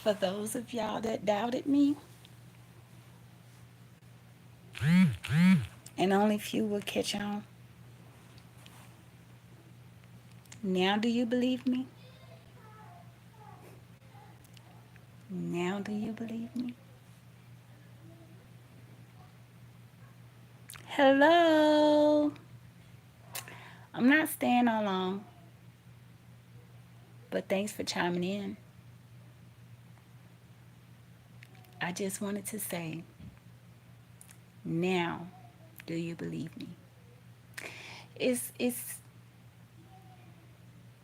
For those of y'all that doubted me, and only few will catch on, now do you believe me? Now do you believe me? Hello. I'm not staying on long, but thanks for chiming in. I just wanted to say, now do you believe me? It's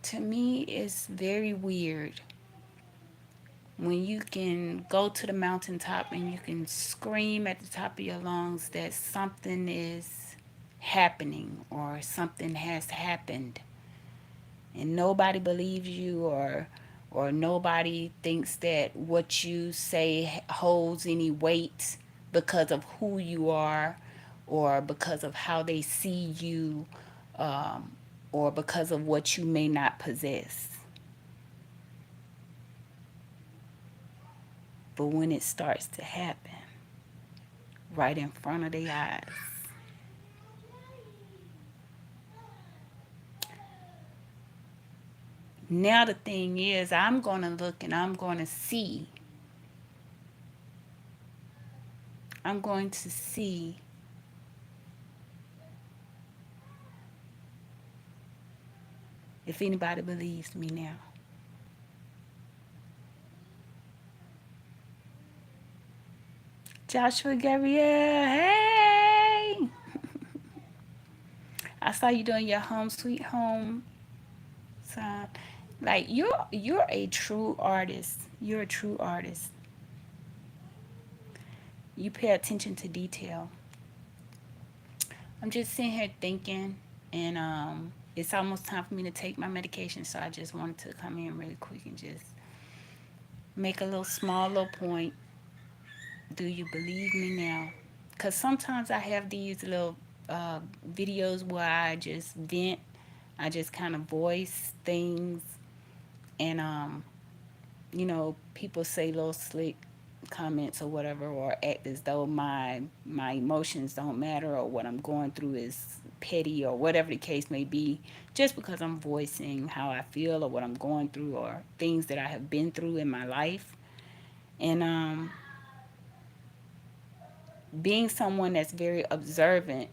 to me it's very weird when you can go to the mountaintop and you can scream at the top of your lungs that something is happening or something has happened, and nobody believes you, or nobody thinks that what you say holds any weight because of who you are, or because of how they see you, um, or because of what you may not possess. But when it starts to happen right in front of their eyes, now the thing is, I'm going to look and I'm going to see if anybody believes me now. Joshua Gabriel, hey! I saw you doing your home sweet home song. Like you're a true artist. You're a true artist. You pay attention to detail. I'm just sitting here thinking, and it's almost time for me to take my medication, so I just wanted to come in really quick and just make a little small little point. Do you believe me now? Because sometimes I have these little videos where I just vent, I just kind of voice things, and people say little slick comments or whatever, or act as though my emotions don't matter, or what I'm going through is petty, or whatever the case may be, just because I'm voicing how I feel or what I'm going through or things that I have been through in my life. And being someone that's very observant,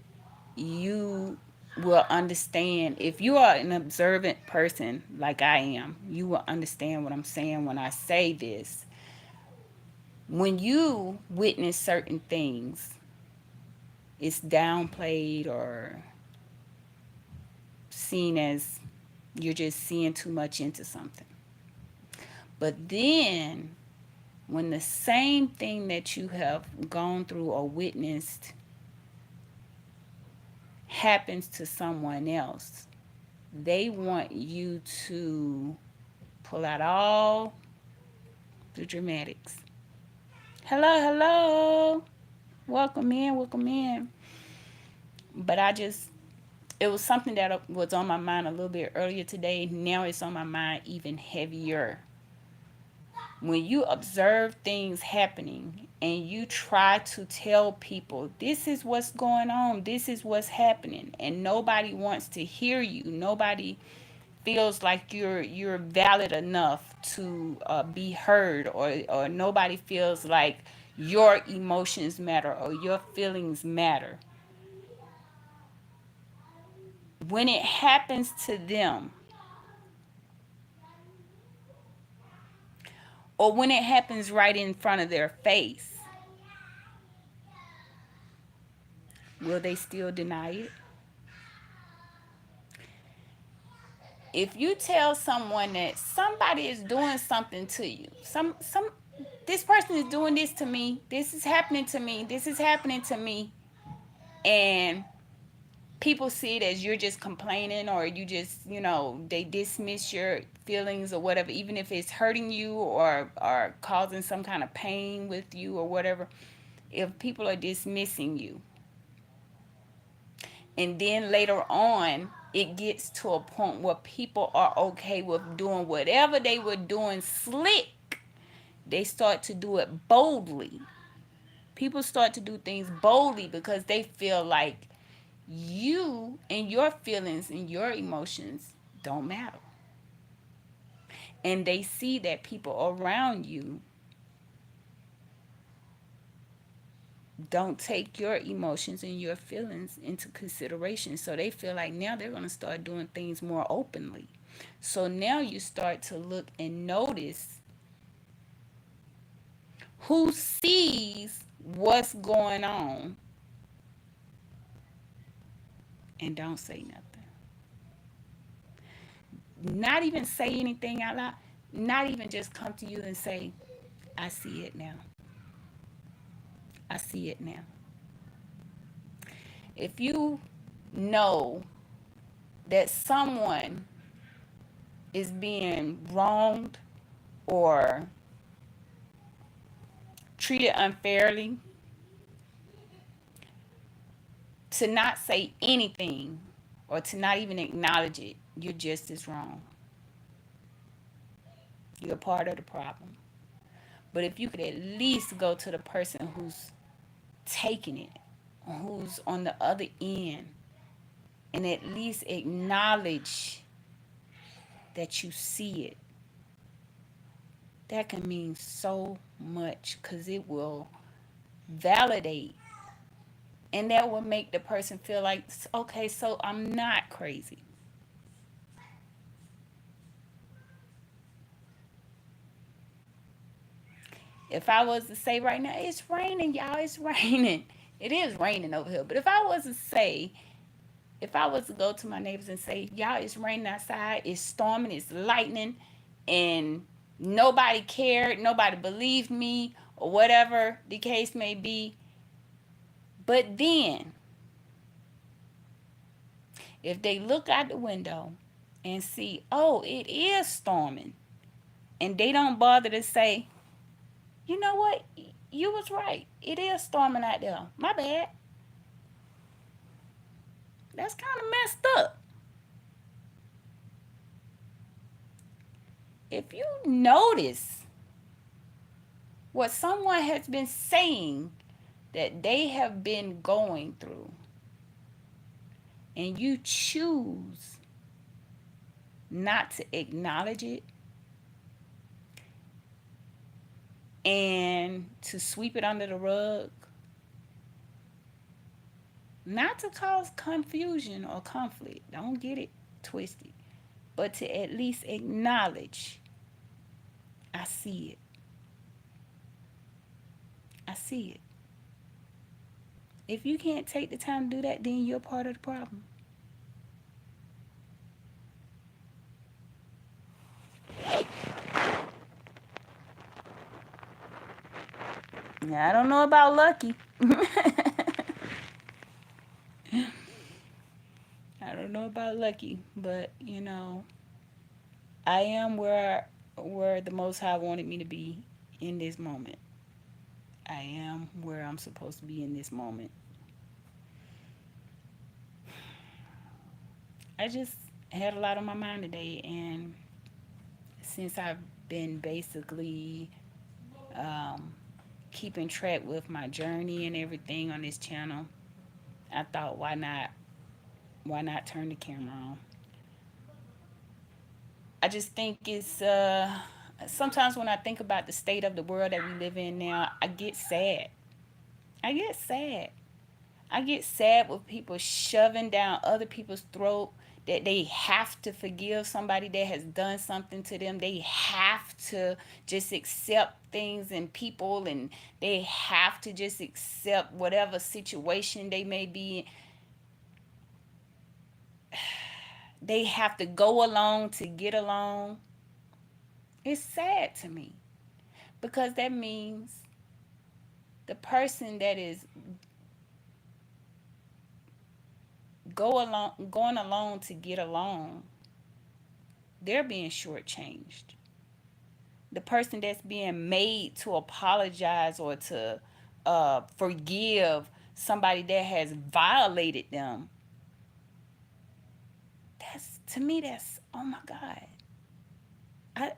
you will understand. If you are an observant person like I am, you will understand what I'm saying when I say this. When you witness certain things, it's downplayed or seen as you're just seeing too much into something. But then, when the same thing that you have gone through or witnessed happens to someone else, they want you to pull out all the dramatics. Hello, hello. Welcome in, welcome in. But it was something that was on my mind a little bit earlier today. Now it's on my mind even heavier. When you observe things happening and you try to tell people, this is what's going on, this is what's happening, and nobody wants to hear you, nobody feels like you're valid enough to be heard, or nobody feels like your emotions matter or your feelings matter. When it happens to them, or when it happens right in front of their face, will they still deny it? If you tell someone that somebody is doing something to you, some this person is doing this to me, this is happening to me, this is happening to me, and people see it as you're just complaining, or you just, they dismiss your feelings or whatever, even if it's hurting you or causing some kind of pain with you or whatever. If people are dismissing you, and then later on it gets to a point where people are okay with doing whatever they were doing slick They start to do it boldly. People start to do things boldly because they feel like you and your feelings and your emotions don't matter. And they see that people around you don't take your emotions and your feelings into consideration. So they feel like now they're going to start doing things more openly. So now you start to look and notice who sees what's going on and don't say nothing. Not even say anything out loud. Not even just come to you and say, I see it now. I see it now. If you know that someone is being wronged or treated unfairly, to not say anything or to not even acknowledge it, you're just as wrong. You're part of the problem. But if you could at least go to the person who's taking it, who's on the other end, and at least acknowledge that you see it, that can mean so much because it will validate and that will make the person feel like, okay, so I'm not crazy. If I was to say right now, it's raining, y'all, it's raining. It is raining over here. But if I was to go to my neighbors and say, y'all, it's raining outside, it's storming, it's lightning, and nobody cared, nobody believed me, or whatever the case may be. But then, if they look out the window and see, oh, it is storming, and they don't bother to say, you know what, you was right, it is storming out there. My bad. That's kind of messed up. If you notice what someone has been saying that they have been going through, and you choose not to acknowledge it and to sweep it under the rug, not to cause confusion or conflict, don't get it twisted, but to at least acknowledge, I see it. I see it. If you can't take the time to do that, then you're part of the problem. Now, I don't know about Lucky. I don't know about Lucky, but I am where the Most High wanted me to be in this moment. I am where I'm supposed to be in this moment. I just had a lot on my mind today, and since I've been basically um, keeping track with my journey and everything on this channel, I thought, why not turn the camera on? I just think it's sometimes when I think about the state of the world that we live in now, I get sad. I get sad. I get sad with people shoving down other people's throat that they have to forgive somebody that has done something to them. They have to just accept things and people, and they have to just accept whatever situation they may be in. They have to go along to get along. It's sad to me because that means the person that is going along to get along, they're being shortchanged. The person that's being made to apologize or to forgive somebody that has violated them, that's, to me, that's, oh my God.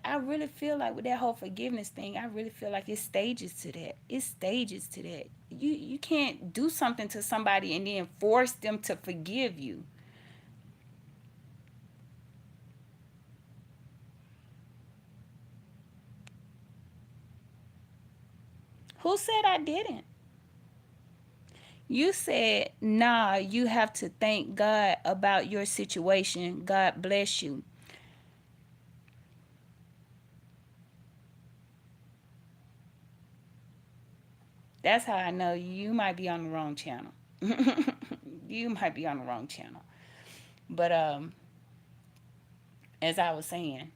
I really feel like with that whole forgiveness thing, I really feel like it's stages to that. It's stages to that. You can't do something to somebody and then force them to forgive you. Who said I didn't? You said, nah, you have to thank God about your situation. God bless you. That's how I know you might be on the wrong channel. You might be on the wrong channel. But as I was saying,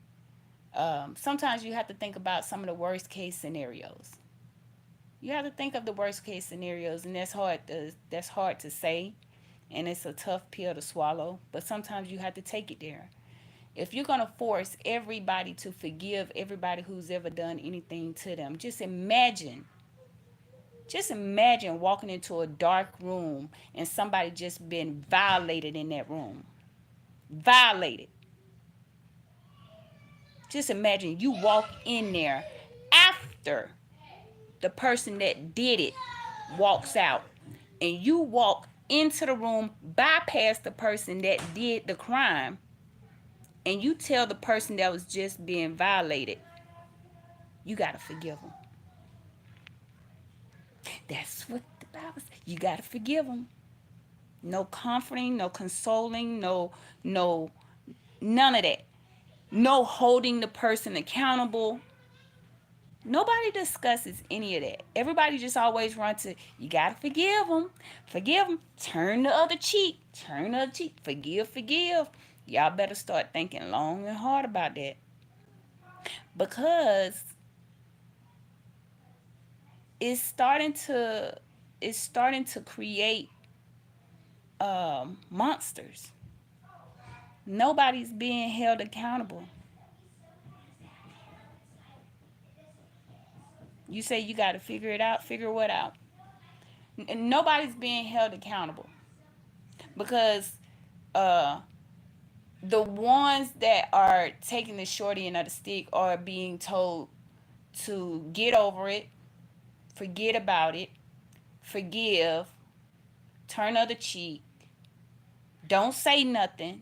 sometimes you have to think about some of the worst case scenarios. You have to think of the worst case scenarios, and that's hard to say, and it's a tough pill to swallow. But sometimes you have to take it there. If you're gonna force everybody to forgive everybody who's ever done anything to them, just imagine walking into a dark room and somebody just been violated in that room. Violated. Just imagine you walk in there after the person that did it walks out, and you walk into the room, bypass the person that did the crime, and you tell the person that was just being violated, you got to forgive them. That's what the Bible says. You got to forgive them. No comforting, no consoling, no, none of that. No holding the person accountable. Nobody discusses any of that. Everybody just always run to, you got to forgive them. Forgive them. Turn the other cheek. Turn the other cheek. Forgive, forgive. Y'all better start thinking long and hard about that. Because it's starting to create monsters. Nobody's being held accountable. You say you got to figure it out. Figure what out? Nobody's being held accountable because uh, the ones that are taking the shorty end of the stick are being told to get over it, forget about it, forgive, turn other cheek, don't say nothing,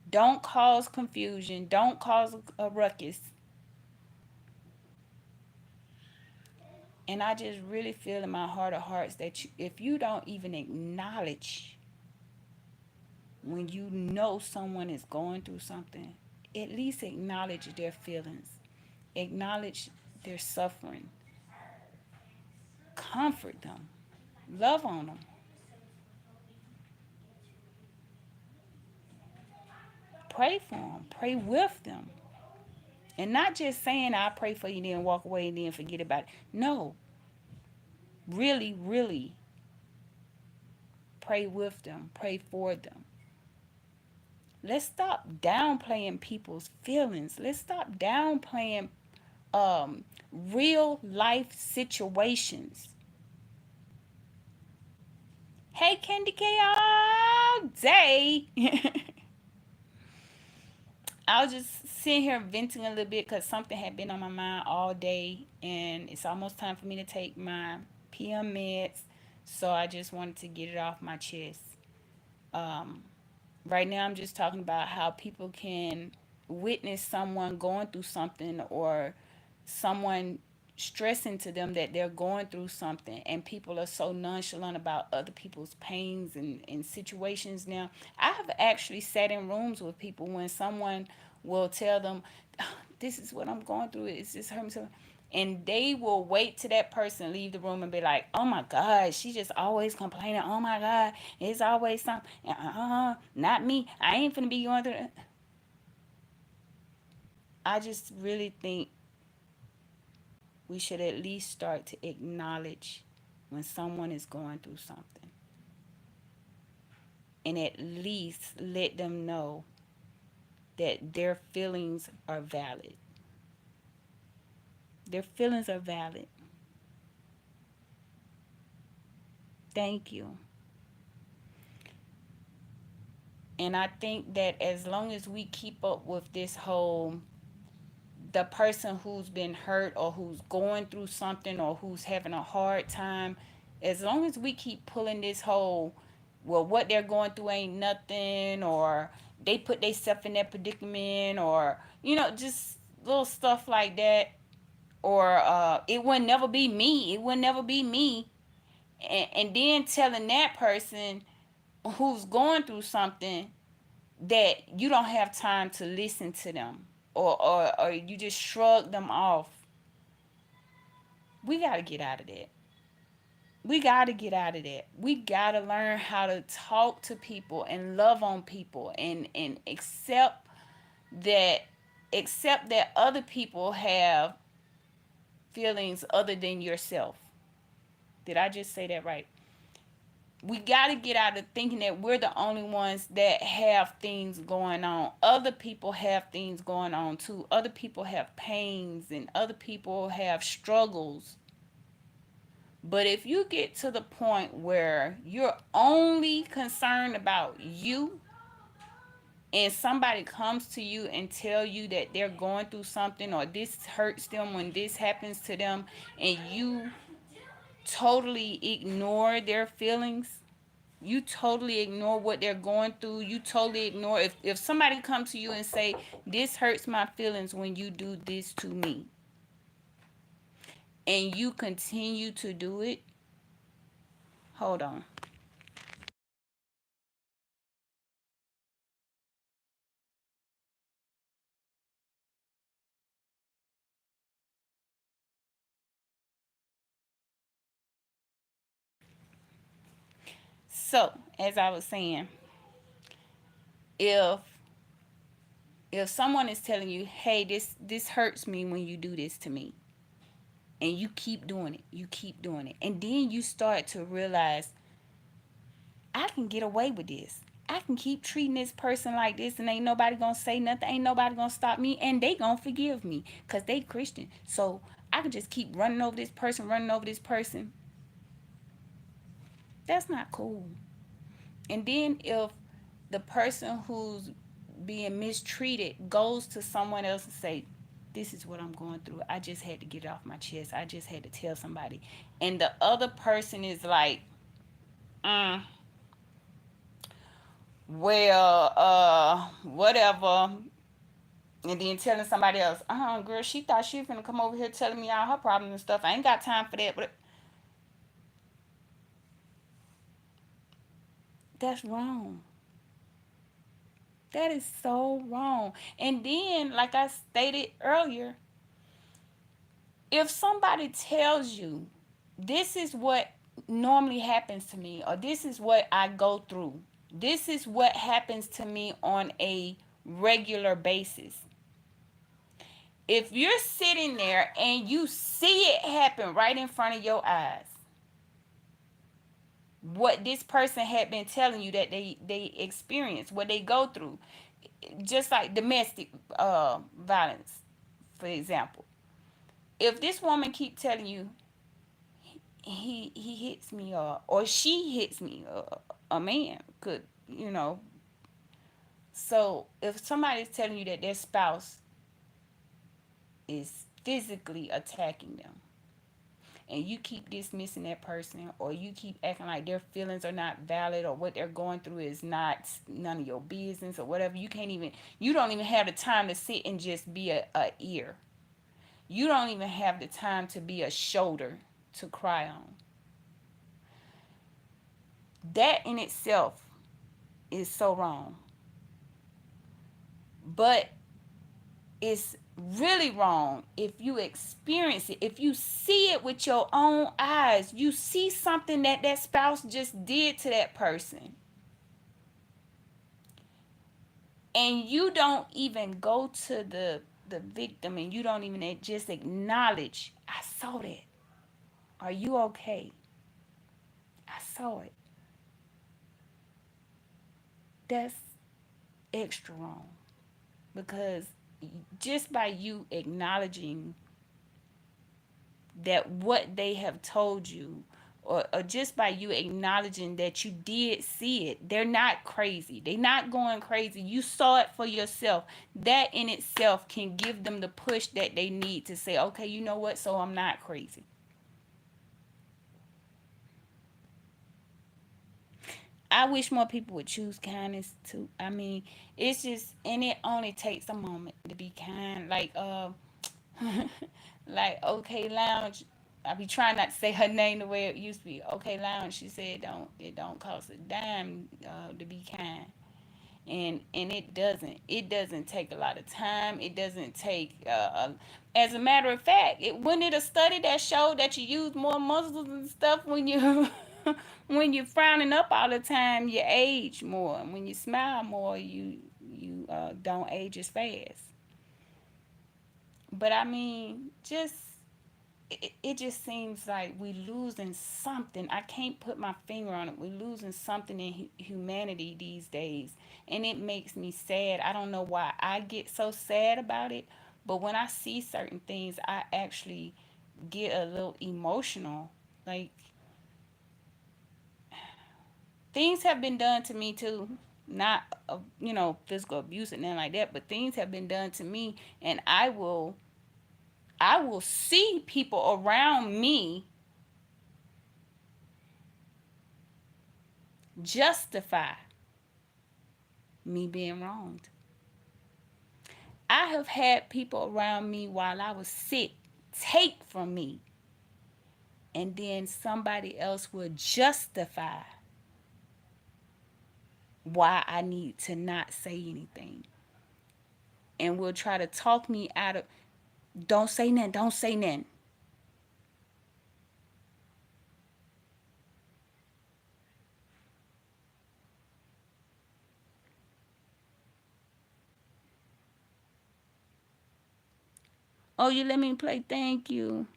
don't cause confusion, don't cause a ruckus. And I just really feel in my heart of hearts that if you don't even acknowledge when you know someone is going through something, at least acknowledge their feelings, acknowledge their suffering, comfort them, love on them, pray for them, pray with them. And not just saying, I pray for you, then walk away and then forget about it. No, really, really pray with them, pray for them. Let's stop downplaying people's feelings. Let's stop downplaying um, real life situations. Hey, Candy K all day. I was just sitting here venting a little bit because something had been on my mind all day, and it's almost time for me to take my PM meds. So I just wanted to get it off my chest. Um, right now, I'm just talking about how people can witness someone going through something or someone stressing to them that they're going through something, and people are so nonchalant about other people's pains and situations. Now I have actually sat in rooms with people when someone will tell them, "Oh, this is what I'm going through, it's just hurting so," and they will wait till that person leave the room and be like, "Oh my God, she just always complaining, oh my God, it's always something, not me, I ain't finna be going through it." I just really think we should at least start to acknowledge when someone is going through something, and at least let them know that their feelings are valid. Their feelings are valid. Thank you. And I think that as long as we keep up with this whole the person who's been hurt or who's going through something or who's having a hard time, as long as we keep pulling this whole, well, what they're going through ain't nothing, or they put themselves in that predicament, or, just little stuff like that, or it would never be me. It would never be me. And then telling that person who's going through something that you don't have time to listen to them, or you just shrug them off. We got to get out of that. We got to get out of that. We got to learn how to talk to people and love on people, and that accept that other people have feelings other than yourself. Did I just say that right? We got to get out of thinking that we're the only ones that have things going on. Other people have things going on too. Other people have pains and other people have struggles. But if you get to the point where you're only concerned about you, and somebody comes to you and tell you that they're going through something, or this hurts them when this happens to them, and you totally ignore their feelings, you totally ignore what they're going through, you totally ignore, if somebody comes to you and say, this hurts my feelings when you do this to me, and you continue to do it, hold on. So as I was saying, if someone is telling you, hey, this hurts me when you do this to me, and you keep doing it, you keep doing it, and then you start to realize, I can get away with this. I can keep treating this person like this, and ain't nobody gonna say nothing. Ain't nobody gonna stop me, and they gonna forgive me because they Christian. So I can just keep running over this person, running over this person. That's not cool. And then if the person who's being mistreated goes to someone else and say, this is what I'm going through, I just had to get it off my chest, I just had to tell somebody, and the other person is like, mm, well, whatever, and then telling somebody else, girl, she thought she was gonna come over here telling me all her problems and stuff, I ain't got time for that. But that's wrong. That is so wrong. And then, like I stated earlier, if somebody tells you, this is what normally happens to me, or this is what I go through, this is what happens to me on a regular basis, if you're sitting there and you see it happen right in front of your eyes, what this person had been telling you that they experience, what they go through, just like domestic violence, for example. If this woman keep telling you, he hits me, or she hits me, a man could, so if somebody's telling you that their spouse is physically attacking them, and you keep dismissing that person, or you keep acting like their feelings are not valid, or what they're going through is not none of your business, or whatever, you don't even have the time to sit and just be a ear. You don't even have the time to be a shoulder to cry on. That in itself is so wrong. But it's really wrong if you experience it, if you see it with your own eyes, you see something that spouse just did to that person, and you don't even go to the victim, and you don't even just acknowledge, I saw that, are you okay, I saw it. That's extra wrong, because just by you acknowledging that what they have told you, or just by you acknowledging that you did see it, they're not crazy. They're not going crazy. You saw it for yourself. That in itself can give them the push that they need to say, okay, you know what? So I'm not crazy. I wish more people would choose kindness too. I mean, it's just, and it only takes a moment to be kind. Like OK Lounge. I be trying not to say her name the way it used to be. OK Lounge. She said, "Don't it don't cost a dime to be kind." And it doesn't. It doesn't take a lot of time. It doesn't take. As a matter of fact, it wasn't it a study that showed that you use more muscles and stuff when you when you're frowning up all the time, you age more. And when you smile more, you don't age as fast. But I mean, just it just seems like we losing something. I can't put my finger on it. We're losing something in humanity these days, and it makes me sad. I don't know why I get so sad about it, but when I see certain things, I actually get a little emotional. Like, things have been done to me too, not physical abuse and nothing like that, but things have been done to me, and I will see people around me justify me being wronged. I have had people around me while I was sick take from me, and then somebody else will justify why I need to not say anything, and will try to talk me out of, don't say nothing, don't say nothing. Oh, you let me play, thank you.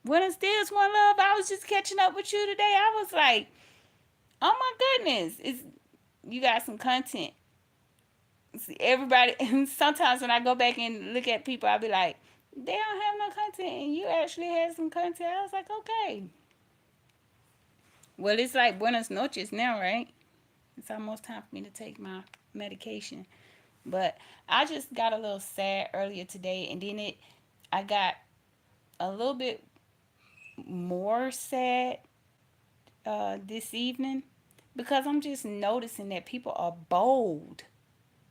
When is this one, love? I was just catching up with you today. I was like, oh my goodness, it's you got some content. See, everybody, sometimes when I go back and look at people, I'll be like, they don't have no content, and you actually had some content. I was like, okay. Well, it's like buenos noches now, right? It's almost time for me to take my medication. But I just got a little sad earlier today, and then I got a little bit more sad this evening because I'm just noticing that people are bold.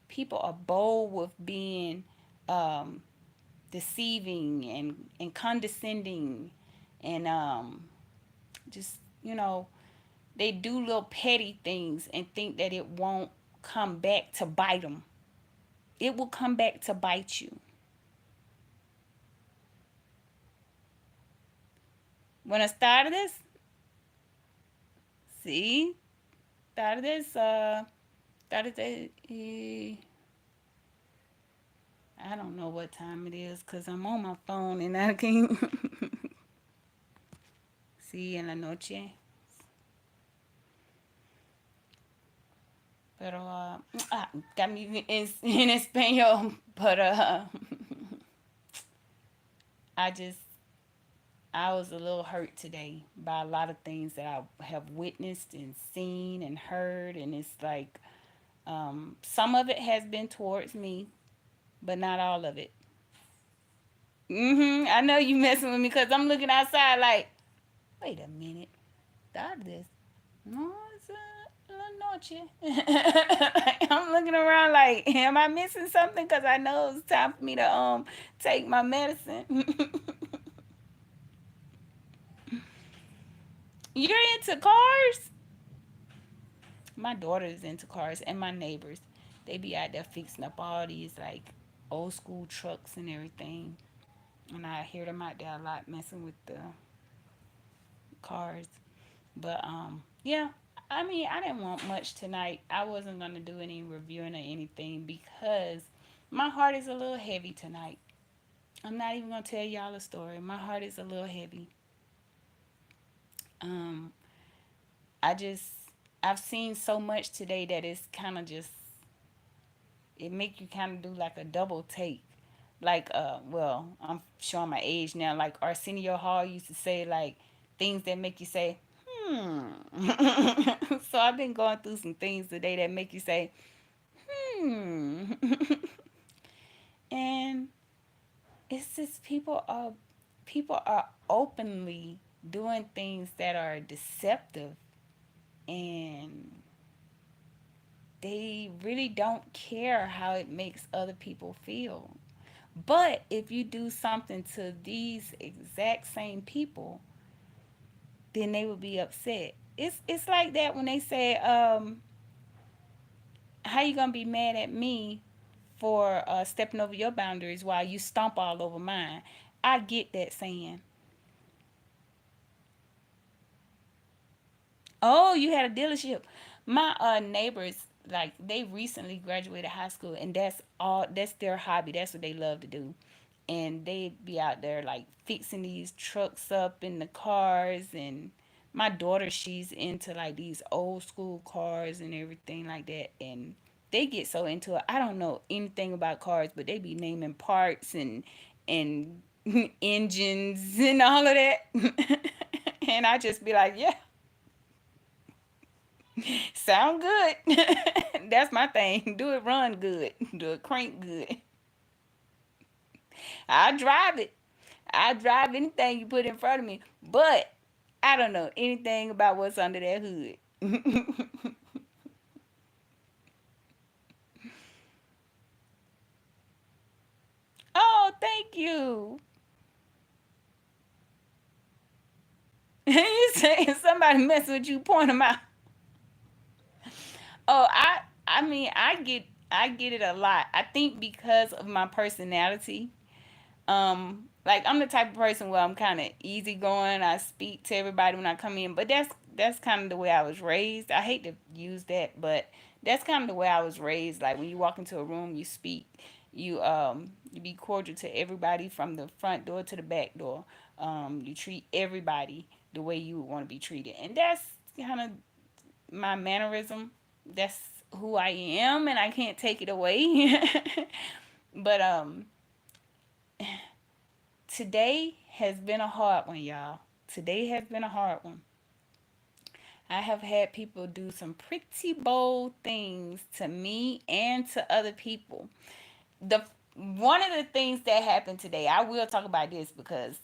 People are bold with being um, deceiving and condescending, and just they do little petty things and think that it won't come back to bite them. It will come back to bite you. When I started this, see, started this, started this, I don't know what time it is because I'm on my phone and I can't see en la noche. Pero, también en español, but I just, I was a little hurt today by a lot of things that I have witnessed and seen and heard, and it's like some of it has been towards me, but not all of it. I know you messing with me because I'm looking outside like, wait a minute, that is no, it's la noche. I'm looking around like, am I missing something? Because I know it's time for me to take my medicine. You're into cars? My daughter is into cars, and my neighbors. They be out there fixing up all these like old school trucks and everything. And I hear them out there a lot messing with the cars. But yeah, I mean, I didn't want much tonight. I wasn't gonna do any reviewing or anything because my heart is a little heavy tonight. I'm not even gonna tell y'all a story. My heart is a little heavy. Um, I just I've seen so much today that it's kind of just it make you kind of do like a double take. Like well, I'm showing my age now. Like Arsenio Hall used to say, like things that make you say, hmm. So I've been going through some things today that make you say, hmm. And it's just people are openly doing things that are deceptive, and they really don't care how it makes other people feel. But if you do something to these exact same people, then they will be upset. It's like that when they say, how you gonna be mad at me for stepping over your boundaries while you stomp all over mine? I get that saying. Oh, you had a dealership. My neighbors, like they recently graduated high school, and that's their hobby. That's what they love to do. And they be out there like fixing these trucks up in the cars. And my daughter, she's into like these old school cars and everything like that. And they get so into it. I don't know anything about cars, but they be naming parts and engines and all of that. And I just be like, yeah, sound good. That's my thing. Do it run good. Do it crank good. I drive it. I drive anything you put in front of me. But I don't know anything about what's under that hood. Oh, thank you. You say if somebody mess with you, point them out. Oh, I mean I get it a lot. I think because of my personality. Like I'm the type of person where I'm kind of easygoing. I speak to everybody when I come in, but that's kind of the way I was raised. I hate to use that, but that's kind of the way I was raised. Like when you walk into a room, you speak, you be cordial to everybody from the front door to the back door. You treat everybody the way you would want to be treated, and that's kind of my mannerism. That's who I am, and I can't take it away. But today has been a hard one, y'all. Today has been a hard one. I have had people do some pretty bold things to me and to other people. The One of the things that happened today, I will talk about this because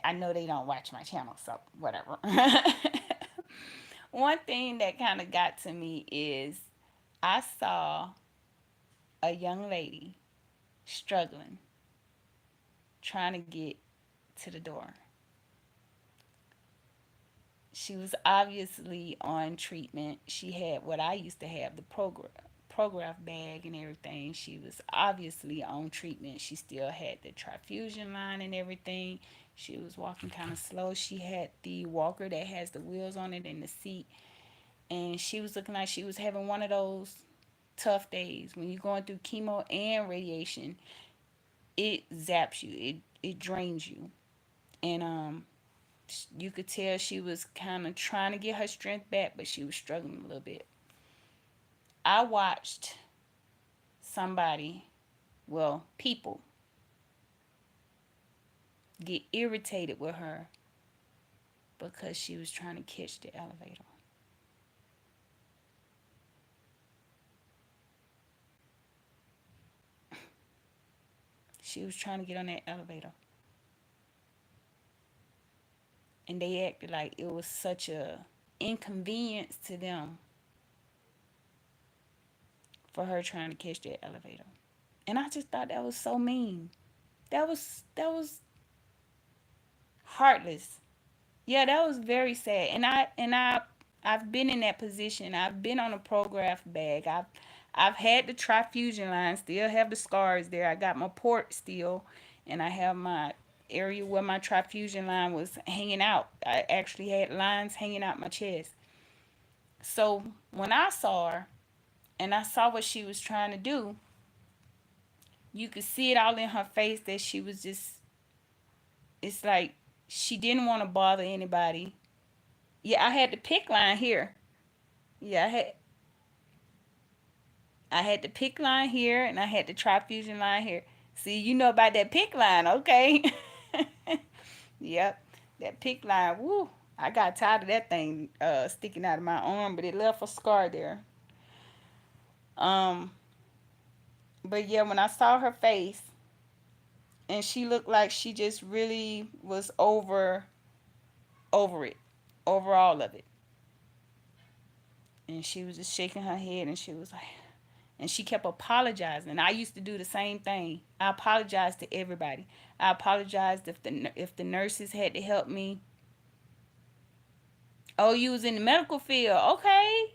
I know they don't watch my channel, so whatever. One thing that kind of got to me is I saw a young lady struggling, trying to get to the door. She was obviously on treatment. She had what I used to have, the Prograf bag and everything. She was obviously on treatment. She still had the transfusion line and everything. She was walking kind of slow. She had the walker that has the wheels on it and the seat. And she was looking like she was having one of those tough days. When you're going through chemo and radiation, it zaps you, it drains you. And you could tell she was kind of trying to get her strength back, but she was struggling a little bit. I watched somebody, well, people, get irritated with her because she was trying to catch the elevator. She was trying to get on that elevator. And they acted like it was such a inconvenience to them for her trying to catch that elevator. And I just thought that was so mean. That was heartless. Yeah, that was very sad. I've been in that position. I've been on a Prograf bag. I've had the transfusion line, still have the scars there. I got my port still, and I have my area where my transfusion line was hanging out. I actually had lines hanging out my chest. So when I saw her and I saw what she was trying to do, you could see it all in her face that she was just, it's like she didn't want to bother anybody. Yeah, I had the pick line here. Yeah, I had the pick line here and I had the transfusion line here. See, you know about that pick line, okay? Yep, that pick line. Woo! I got tired of that thing sticking out of my arm, but it left a scar there. Um, but yeah, when I saw her face, and she looked like she just really was over it, over all of it, and she was just shaking her head, and she was like, and she kept apologizing. And I used to do the same thing. I apologized to everybody. I apologized if the nurses had to help me. Oh, you was in the medical field. Okay.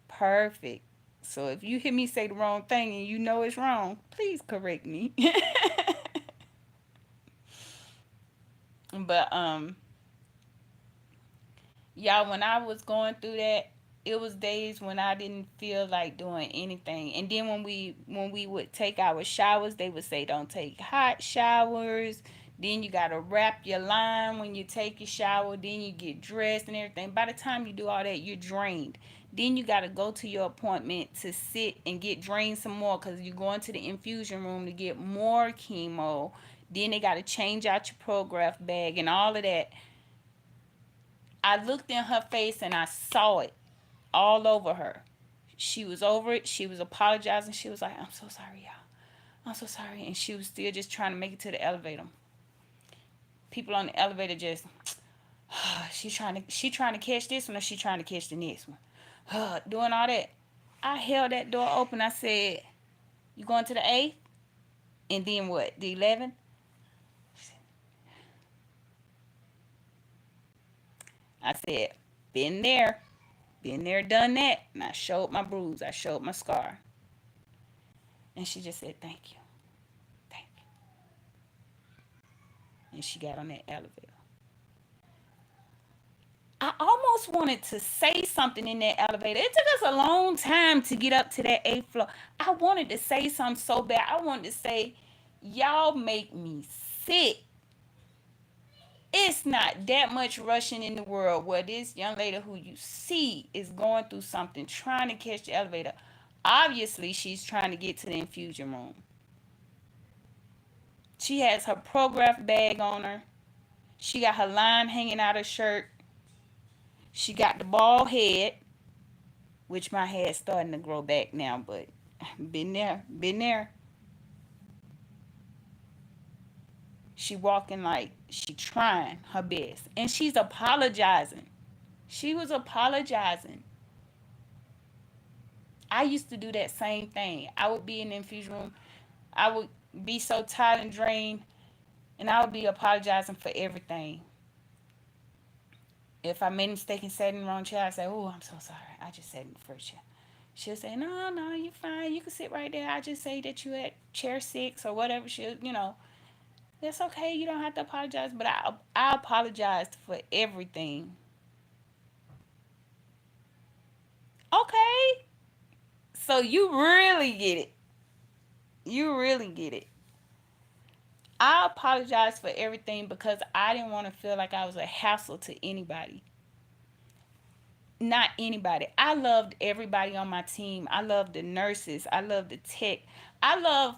Perfect. So if you hear me say the wrong thing and you know it's wrong, please correct me. But y'all, when I was going through that, it was days when I didn't feel like doing anything. And then when we would take our showers, they would say don't take hot showers. Then you gotta wrap your line when you take your shower. Then you get dressed and everything. By the time you do all that, you're drained. Then you gotta go to your appointment to sit and get drained some more because you're going to the infusion room to get more chemo. Then they gotta change out your Prograf bag and all of that. I looked in her face and I saw it all over her. She was over it. She was apologizing. She was like, I'm so sorry, y'all. I'm so sorry. And she was still just trying to make it to the elevator. People on the elevator just, she trying to catch this one or she trying to catch the next one. Doing all that. I held that door open. I said, you going to the 8th? And then what? The 11th? I said, been there. Been there, done that. And I showed my bruise. I showed my scar. And she just said, thank you. Thank you. And she got on that elevator. I almost wanted to say something in that elevator. It took us a long time to get up to that 8th floor. I wanted to say something so bad. I wanted to say, y'all make me sick. It's not that much rushing in the world where this young lady who you see is going through something, trying to catch the elevator. Obviously, she's trying to get to the infusion room. She has her Prograf bag on her. She got her line hanging out her shirt. She got the bald head, which my hair's starting to grow back now, but been there, been there. She walking like she trying her best, and she's apologizing. She was apologizing. I used to do that same thing. I would be in the infusion room. I would be so tired and drained, and I would be apologizing for everything. If I made a mistake and sat in the wrong chair, I'd say, "Oh, I'm so sorry. I just sat in the first chair." She'll say, "No, no, you're fine. You can sit right there. I just say that you at chair 6 or whatever." That's okay. You don't have to apologize. But I apologized for everything. Okay. So you really get it. You really get it. I apologize for everything because I didn't want to feel like I was a hassle to anybody. Not anybody. I loved everybody on my team. I loved the nurses. I loved the tech. I love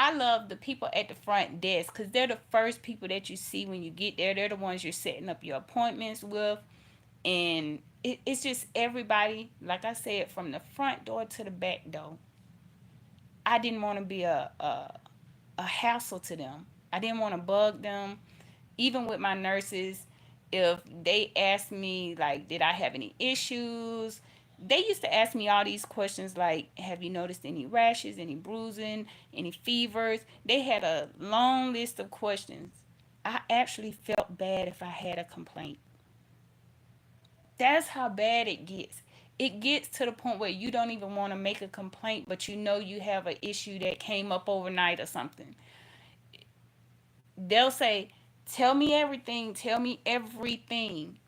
I love the people at the front desk because they're the first people that you see when you get there. They're the ones you're setting up your appointments with. And it's just everybody, like I said, from the front door to the back door. I didn't want to be a hassle to them. I didn't want to bug them. Even with my nurses, if they asked me, like, did I have any issues? They used to ask me all these questions like, have you noticed any rashes, any bruising, any fevers? They had a long list of questions. I actually felt bad if I had a complaint. That's how bad it gets. It gets to the point where you don't even want to make a complaint, but you know you have an issue that came up overnight or something. They'll say, tell me everything, tell me everything.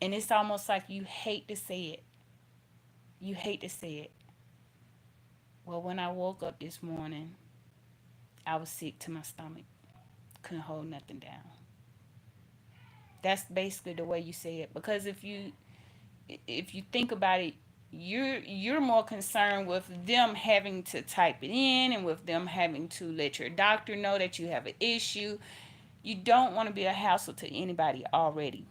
And it's almost like you hate to say it. You hate to say it. Well, when I woke up this morning, I was sick to my stomach. Couldn't hold nothing down. That's basically the way you say it. Because if you think about it, you're more concerned with them having to type it in and with them having to let your doctor know that you have an issue. You don't want to be a hassle to anybody already.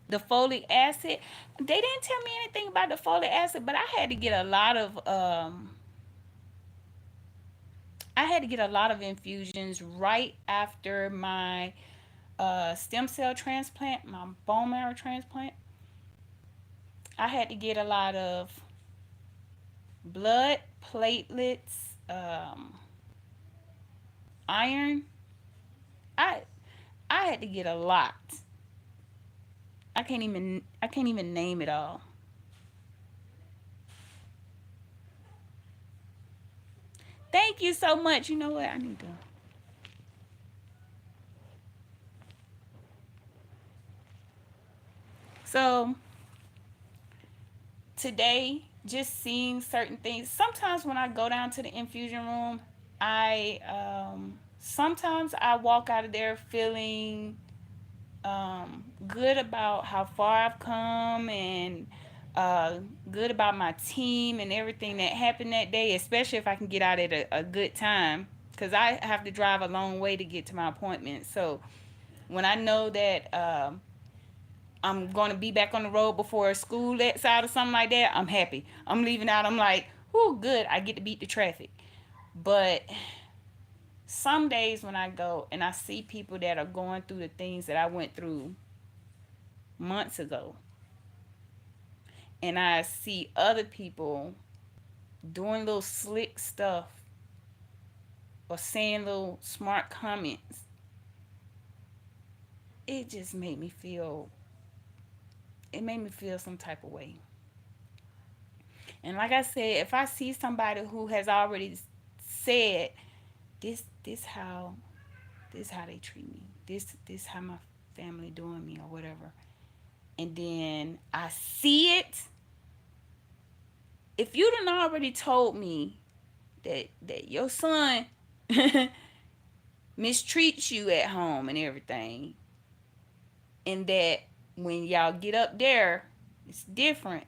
The folic acid, they didn't tell me anything about the folic acid, but I had to get a lot of infusions right after my stem cell transplant, my bone marrow transplant. I had to get a lot of blood, platelets, iron. I I had to get a lot. I can't even name it all. Thank you so much. You know what? I need to. So today, just seeing certain things. Sometimes when I go down to the infusion room, I sometimes I walk out of there feeling good about how far I've come and uh, good about my team and everything that happened that day, especially if I can get out at a good time. Because I have to drive a long way to get to my appointment. So when I know that I'm going to be back on the road before school lets out or something like that, I'm happy. I'm leaving out. I'm like, whoo, good. I get to beat the traffic. But some days when I go and I see people that are going through the things that I went through months ago, and I see other people doing little slick stuff or saying little smart comments, it just made me feel some type of way. And like I said, if I see somebody who has already said this how they treat me, this how my family doing me or whatever, and then I see it, if you done already told me that your son mistreats you at home and everything, and that when y'all get up there, it's different.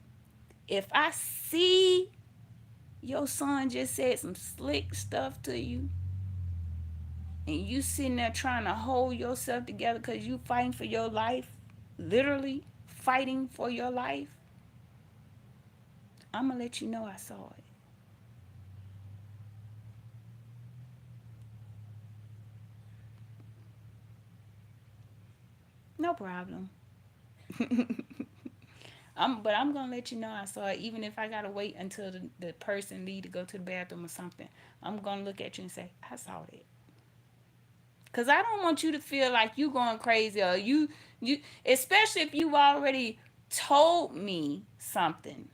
If I see your son just said some slick stuff to you, and you sitting there trying to hold yourself together because you fighting for your life, literally fighting for your life, I'm gonna let you know I saw it. No problem. But I'm gonna let you know I saw it, even if I gotta wait until the person leave to go to the bathroom or something. I'm gonna look at you and say, I saw that. Cause I don't want you to feel like you going crazy, or you especially if you've already told me something.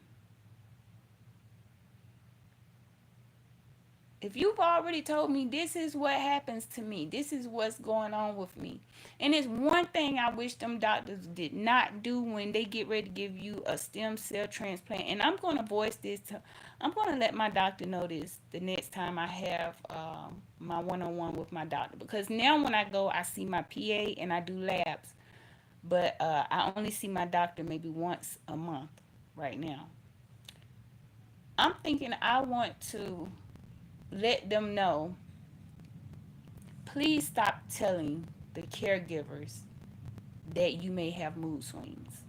If you've already told me this is what happens to me, this is what's going on with me. And it's one thing I wish them doctors did not do when they get ready to give you a stem cell transplant. And I'm going to I'm going to let my doctor know this the next time I have my one-on-one with my doctor. Because now when I go, I see my PA and I do labs. But I only see my doctor maybe once a month right now. I'm thinking I want to let them know, please stop telling the caregivers that you may have mood swings.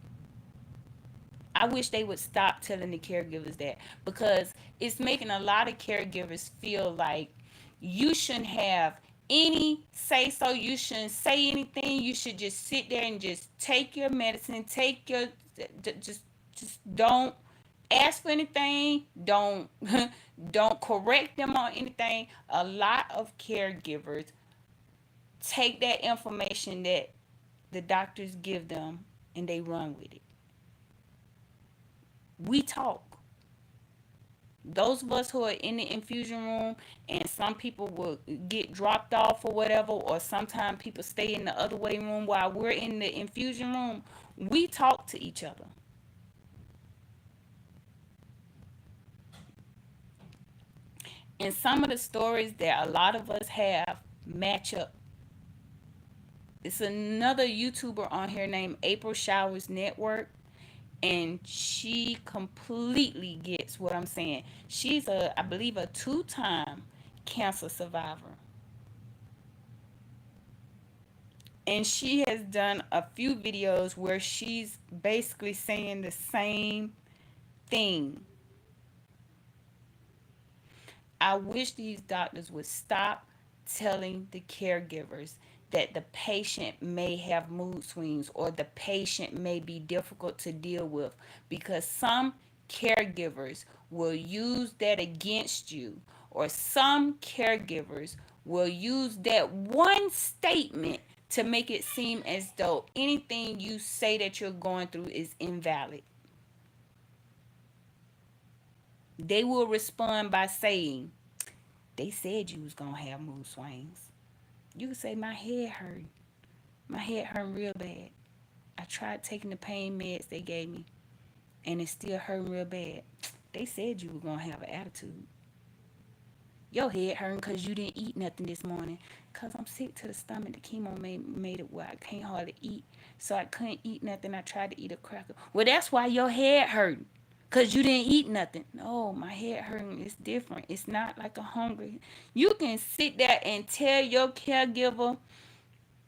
I wish they would stop telling the caregivers that, because it's making a lot of caregivers feel like you shouldn't have any say so. You shouldn't say anything. You should just sit there and just take your medicine, take your just don't ask for anything. Don't don't correct them on anything. A lot of caregivers take that information that the doctors give them and they run with it. We talk. Those of us who are in the infusion room, and some people will get dropped off or whatever, or sometimes people stay in the other waiting room while we're in the infusion room, we talk to each other. And some of the stories that a lot of us have match up. It's another YouTuber on here named April Showers Network, and she completely gets what I'm saying. She's I believe, a two-time cancer survivor. And she has done a few videos where she's basically saying the same thing. I wish these doctors would stop telling the caregivers that the patient may have mood swings or the patient may be difficult to deal with, because some caregivers will use that against you, or some caregivers will use that one statement to make it seem as though anything you say that you're going through is invalid. They will respond by saying, they said you was gonna have mood swings. You can say my head hurt. My head hurt real bad. I tried taking the pain meds they gave me, and it's still hurting real bad. They said you were gonna have an attitude. Your head hurting because you didn't eat nothing this morning. Cause I'm sick to the stomach. The chemo made it where I can't hardly eat, so I couldn't eat nothing. I tried to eat a cracker. Well, that's why your head hurting. Cause you didn't eat nothing. No, my head hurting is different. It's not like a hungry. You can sit there and tell your caregiver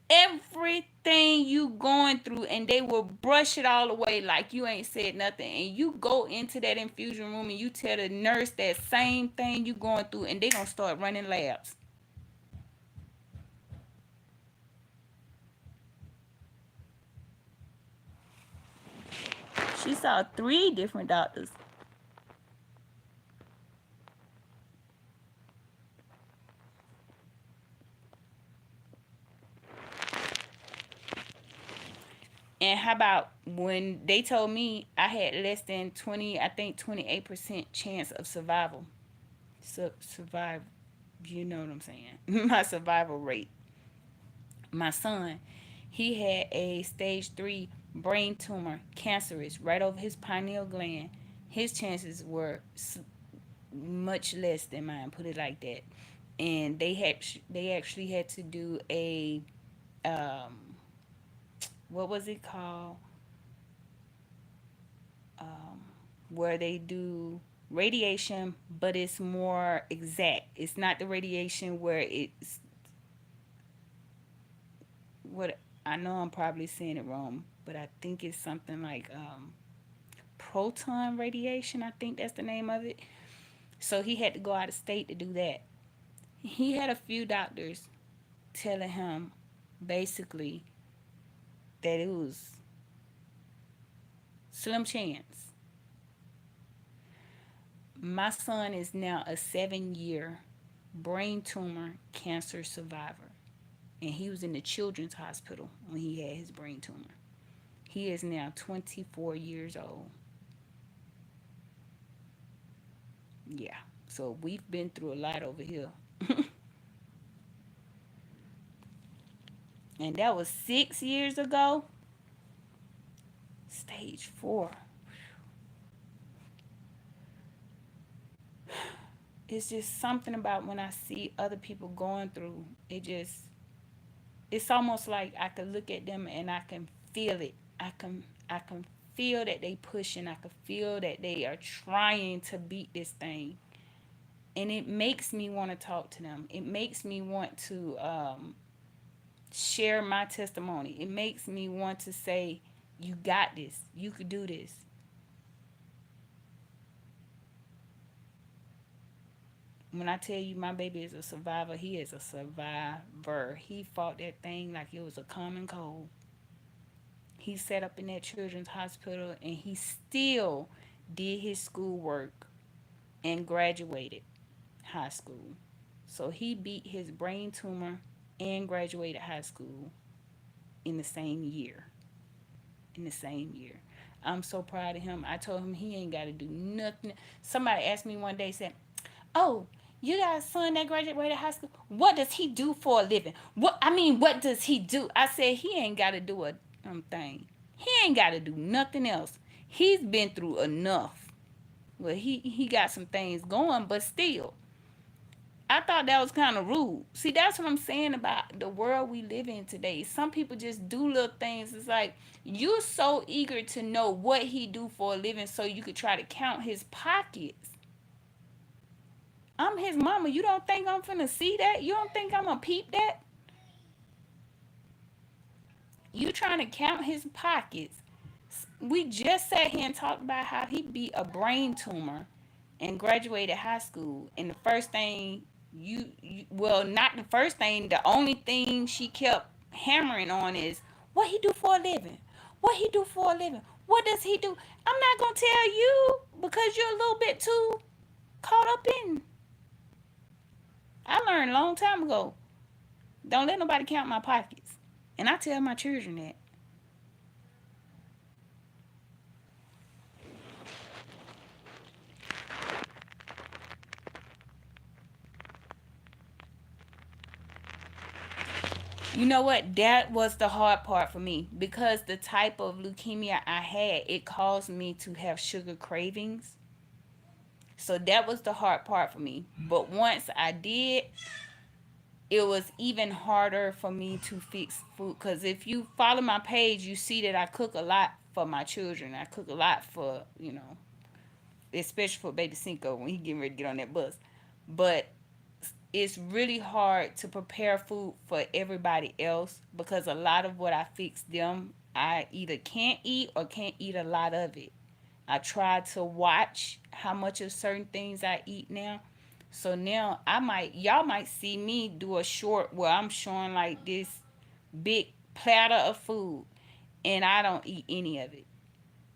everything you going through, and they will brush it all away like you ain't said nothing. And you go into that infusion room and you tell the nurse that same thing you going through, and they gonna start running labs. She saw three different doctors. And how about when they told me I had less than 20, I think 28% chance of survival. Survive, you know what I'm saying? My survival rate. My son, he had a stage 3 brain tumor, cancerous, right over his pineal gland. His chances were much less than mine, put it like that. And they actually had to do a um what was it called, where they do radiation, but it's more exact. It's not the radiation where it's what, I know I'm probably saying it wrong, but I think it's something like proton radiation. I think that's the name of it. So he had to go out of state to do that. He had a few doctors telling him basically that it was slim chance. My son is now a 7-year brain tumor cancer survivor, and he was in the children's hospital when he had his brain tumor. He is now 24 years old. Yeah. So we've been through a lot over here. And that was 6 years ago. Stage 4. It's just something about when I see other people going through, it's almost like I can look at them and I can feel it. I can feel that they pushing. I can feel that they are trying to beat this thing. And it makes me want to talk to them. It makes me want to share my testimony. It makes me want to say, you got this. You could do this. When I tell you my baby is a survivor, he is a survivor. He fought that thing like it was a common cold. He sat up in that children's hospital and he still did his schoolwork and graduated high school. So he beat his brain tumor and graduated high school in the same year. In the same year. I'm so proud of him. I told him he ain't got to do nothing. Somebody asked me one day, said, "Oh, you got a son that graduated high school. What does he do for a living? What does he do?" I said, he ain't got to do a thing. He ain't got to do nothing else. He's been through enough. Well, he got some things going, but still, I thought that was kind of rude. See, that's what I'm saying about the world we live in today. Some people just do little things. It's like you're so eager to know what he do for a living so you could try to count his pockets. I'm his mama. You don't think I'm finna see that? You don't think I'm gonna peep that? You trying to count his pockets. We just sat here and talked about how he beat a brain tumor and graduated high school. And the first thing well, not the first thing, the only thing she kept hammering on is what he do for a living. What he do for a living. What does he do? I'm not gonna tell you because you're a little bit too caught up in. I learned a long time ago. Don't let nobody count my pockets. And I tell my children that. You know what? That was the hard part for me because the type of leukemia I had, it caused me to have sugar cravings. So that was the hard part for me. But once I did, it was even harder for me to fix food. Because if you follow my page, you see that I cook a lot for my children. I cook a lot for, especially for baby Cinco when he getting ready to get on that bus. But it's really hard to prepare food for everybody else because a lot of what I fix them, I either can't eat or can't eat a lot of it. I try to watch how much of certain things I eat now. So now y'all might see me do a short where I'm showing like this big platter of food and I don't eat any of it.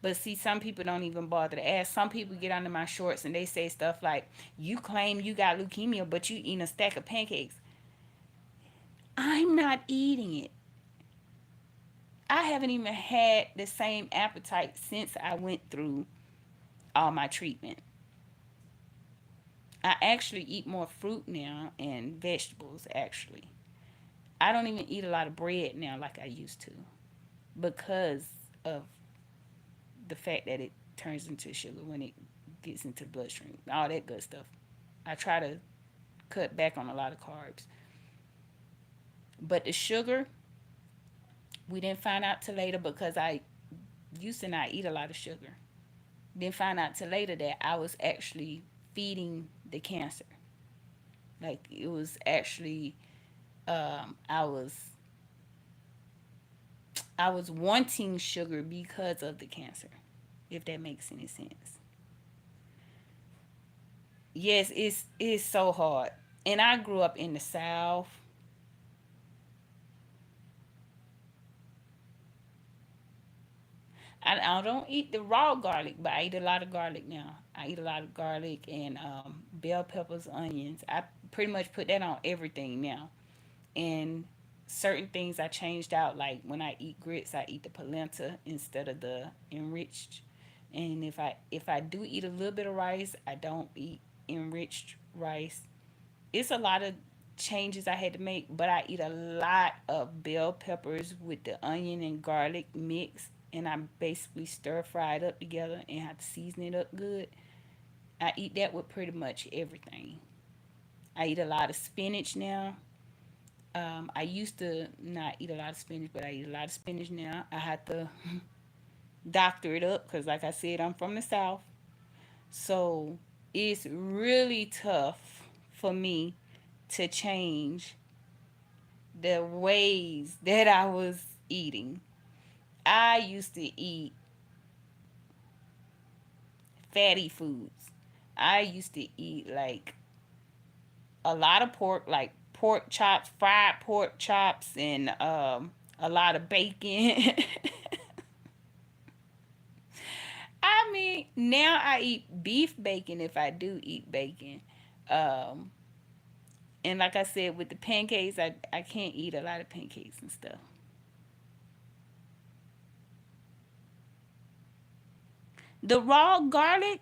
But see, some people don't even bother to ask. Some people get under my shorts and they say stuff like, "You claim you got leukemia, but you eating a stack of pancakes." I'm not eating it. I haven't even had the same appetite since I went through all my treatment. I actually eat more fruit now and vegetables, actually. I don't even eat a lot of bread now like I used to because of the fact that it turns into sugar when it gets into the bloodstream, all that good stuff. I try to cut back on a lot of carbs. But the sugar, we didn't find out till later because I used to not eat a lot of sugar. Didn't find out till later that I was actually feeding the cancer. Like it was actually, I was wanting sugar because of the cancer, if that makes any sense. Yes, it's so hard. And I grew up in the South. I don't eat the raw garlic, but I eat a lot of garlic now. I eat a lot of garlic and bell peppers, onions. I pretty much put that on everything now. And certain things I changed out. Like when I eat grits, I eat the polenta instead of the enriched. And if I do eat a little bit of rice, I don't eat enriched rice. It's a lot of changes I had to make, but I eat a lot of bell peppers with the onion and garlic mix, and I basically stir fry it up together and have to season it up good. I eat that with pretty much everything. I eat a lot of spinach now. I used to not eat a lot of spinach, but I eat a lot of spinach now. I have to doctor it up because, like I said, I'm from the South. So it's really tough for me to change the ways that I was eating. I used to eat fatty foods. I used to eat like a lot of pork, like pork chops, fried pork chops, and a lot of bacon. I mean, now I eat beef bacon if I do eat bacon. Um, and like I said, with the pancakes, I can't eat a lot of pancakes and stuff. The raw garlic,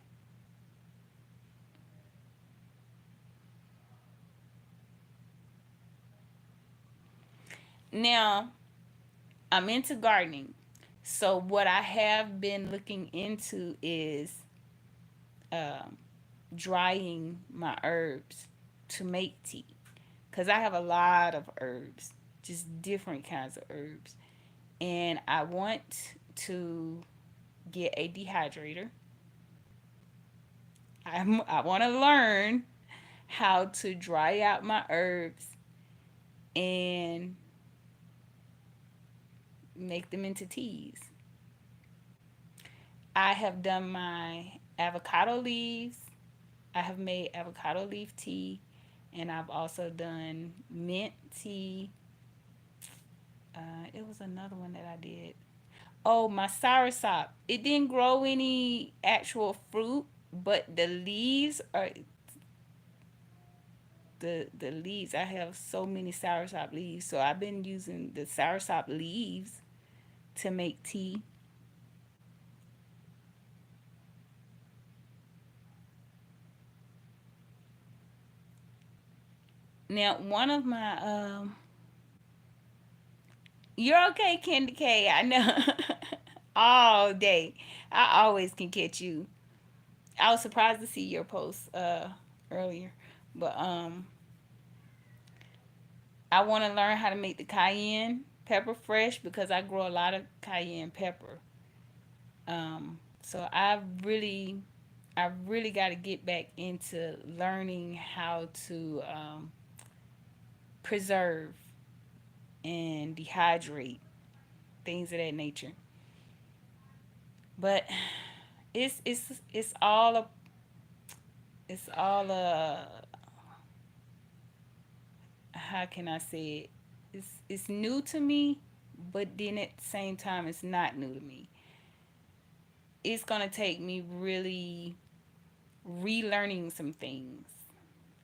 now I'm into gardening. So what I have been looking into is um, drying my herbs to make tea because I have a lot of herbs, just different kinds of herbs. And I want to get a dehydrator. I want to learn how to dry out my herbs and make them into teas. I have done my avocado leaves. I have made avocado leaf tea, and I've also done mint tea. It was another one that I did. Oh, my soursop. It didn't grow any actual fruit, but the leaves are the leaves. I have so many soursop leaves, so I've been using the soursop leaves to make tea. Now, one of my you're okay, Candy K. I know. All day. I always can catch you. I was surprised to see your post earlier. But I want to learn how to make the cayenne pepper fresh because I grow a lot of cayenne pepper. So I really got to get back into learning how to preserve and dehydrate things of that nature. But it's all a it's all a how can I say it? It's new to me, but then at the same time it's not new to me. It's gonna take me really relearning some things.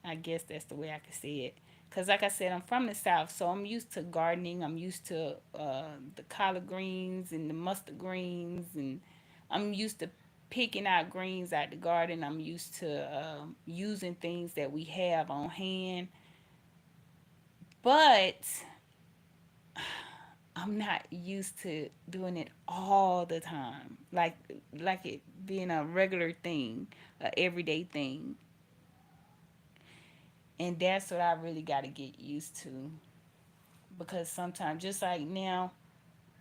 I guess that's the way I could say it. Cause like I said, I'm from the south, so I'm used to gardening. I'm used to the collard greens and the mustard greens, and I'm used to picking out greens out the garden. I'm used to using things that we have on hand, but I'm not used to doing it all the time, like it being a regular thing, a everyday thing, and that's what I really got to get used to. Because sometimes, just like now,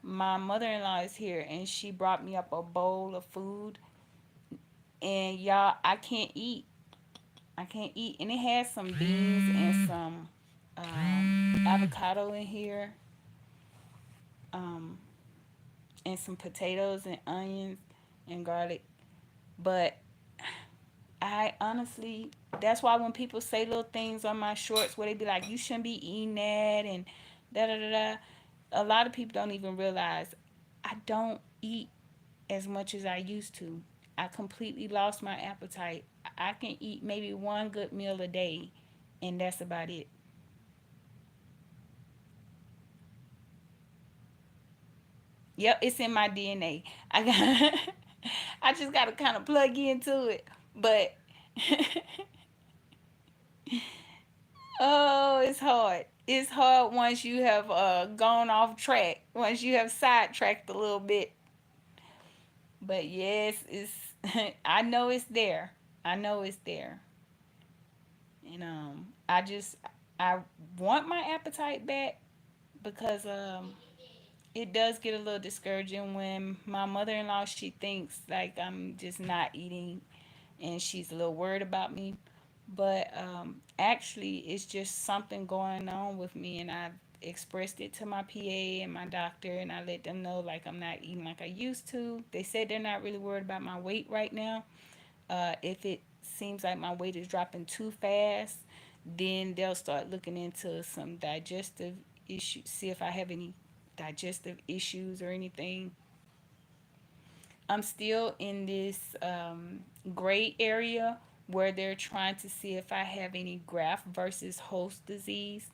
my mother-in-law is here, and she brought me up a bowl of food, and y'all, I can't eat, and it has some beans and some avocado in here, um, and some potatoes and onions and garlic, but I honestly, that's why when people say little things on my shorts where they be like, you shouldn't be eating that and da da da da, a lot of people don't even realize I don't eat as much as I used to. I completely lost my appetite. I can eat maybe one good meal a day, and that's about it. Yep, it's in my DNA. I got, I just got to kind of plug into it. But oh, it's hard. It's hard once you have gone off track. Once you have sidetracked a little bit. But yes, it's. I know it's there. I know it's there. And I want my appetite back because it does get a little discouraging when my mother-in-law, she thinks like I'm just not eating, and she's a little worried about me. But actually, it's just something going on with me, and I've expressed it to my PA and my doctor, and I let them know like I'm not eating like I used to. They said they're not really worried about my weight right now. If it seems like my weight is dropping too fast, then they'll start looking into some digestive issues, see if I have any digestive issues or anything. I'm still in this gray area where they're trying to see if I have any graft versus host disease.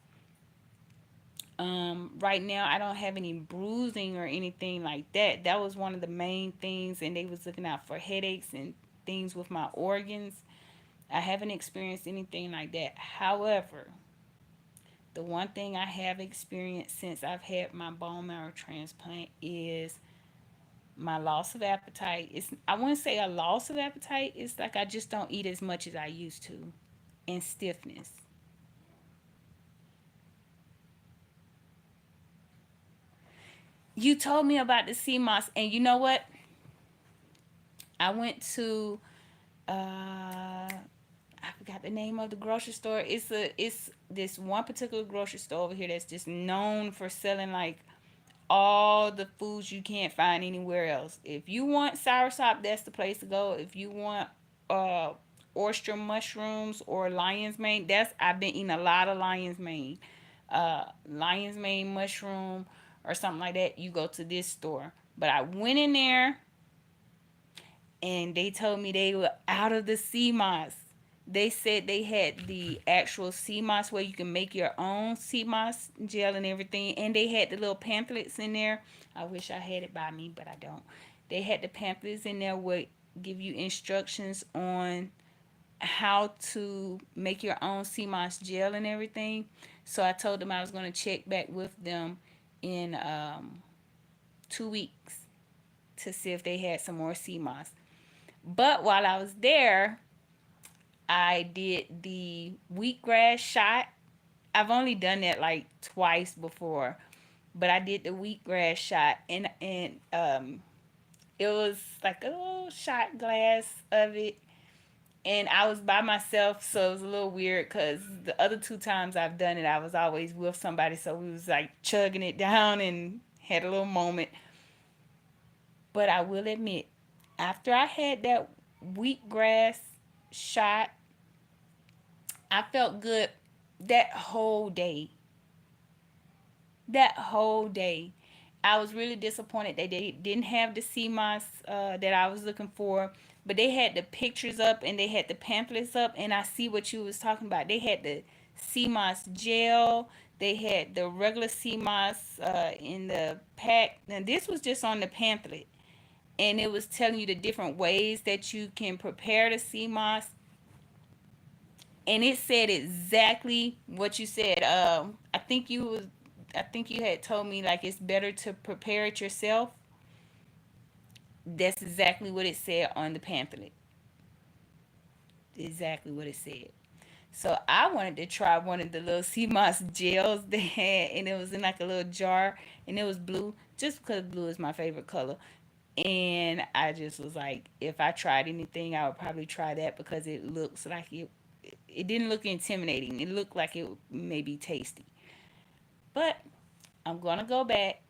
Right now, I don't have any bruising or anything like that. That was one of the main things, and they was looking out for headaches and things with my organs. I haven't experienced anything like that. However, the one thing I have experienced since I've had my bone marrow transplant is my loss of appetite. It's I wouldn't say a loss of appetite. It's like I just don't eat as much as I used to, and stiffness. You told me about the sea moss, and you know what? I went to I forgot the name of the grocery store. It's this one particular grocery store over here that's just known for selling like all the foods you can't find anywhere else. If you want soursop, that's the place to go. If you want uh oyster mushrooms or lion's mane, that's I've been eating a lot of lion's mane mushroom or something like that. You go to this store. But I went in there and they told me they were out of the sea moss. They said they had the actual sea moss where you can make your own sea moss gel and everything, and they had the little pamphlets in there. I wish I had it by me, but I don't. They had the pamphlets in there where give you instructions on how to make your own sea moss gel and everything. So I told them I was going to check back with them in 2 weeks to see if they had some more sea moss. But while I was there, I did the wheatgrass shot. I've only done that like twice before, but I did the wheatgrass shot, and it was like a little shot glass of it, and I was by myself, so it was a little weird because the other two times I've done it, I was always with somebody, so we was like chugging it down and had a little moment. But I will admit, after I had that wheatgrass shot, I felt good that whole day. That whole day. I was really disappointed that they didn't have the CMOS that I was looking for, but they had the pictures up and they had the pamphlets up, and I see what you was talking about. They had the CMOS gel, they had the regular CMOS in the pack. Now this was just on the pamphlet, and it was telling you the different ways that you can prepare the CMOS, and it said exactly what you said. I think you had told me like it's better to prepare it yourself. That's exactly what it said on the pamphlet. Exactly what it said. So I wanted to try one of the little sea moss gels they had, and it was in like a little jar, and it was blue, just because blue is my favorite color. And I just was like, if I tried anything, I would probably try that because it looks like it. It didn't look intimidating. It looked like it may be tasty. But I'm gonna go back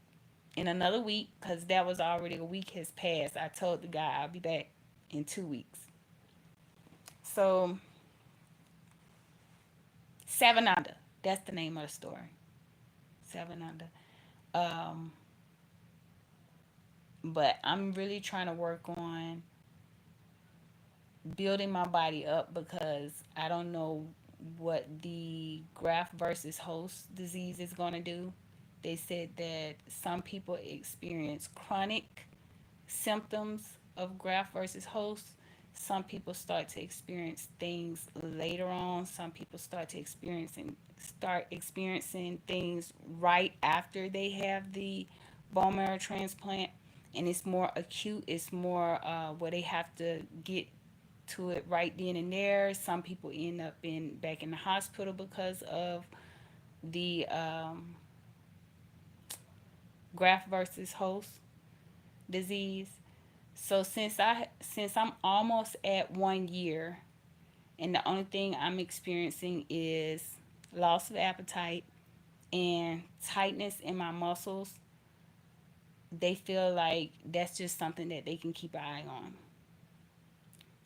in another week because that was already a week has passed. I told the guy I'll be back in 2 weeks. So Seven Under, that's the name of the story. Seven Under. Um, but I'm really trying to work on building my body up because I don't know what the graft versus host disease is going to do. They said that some people experience chronic symptoms of graft versus host. Some people start to experience things later on. Some people start experiencing things right after they have the bone marrow transplant, and it's more acute. It's more where they have to get to it right then and there. Some people end up in back in the hospital because of the graft versus host disease. So since I'm almost at 1 year, and the only thing I'm experiencing is loss of appetite and tightness in my muscles, they feel like that's just something that they can keep an eye on.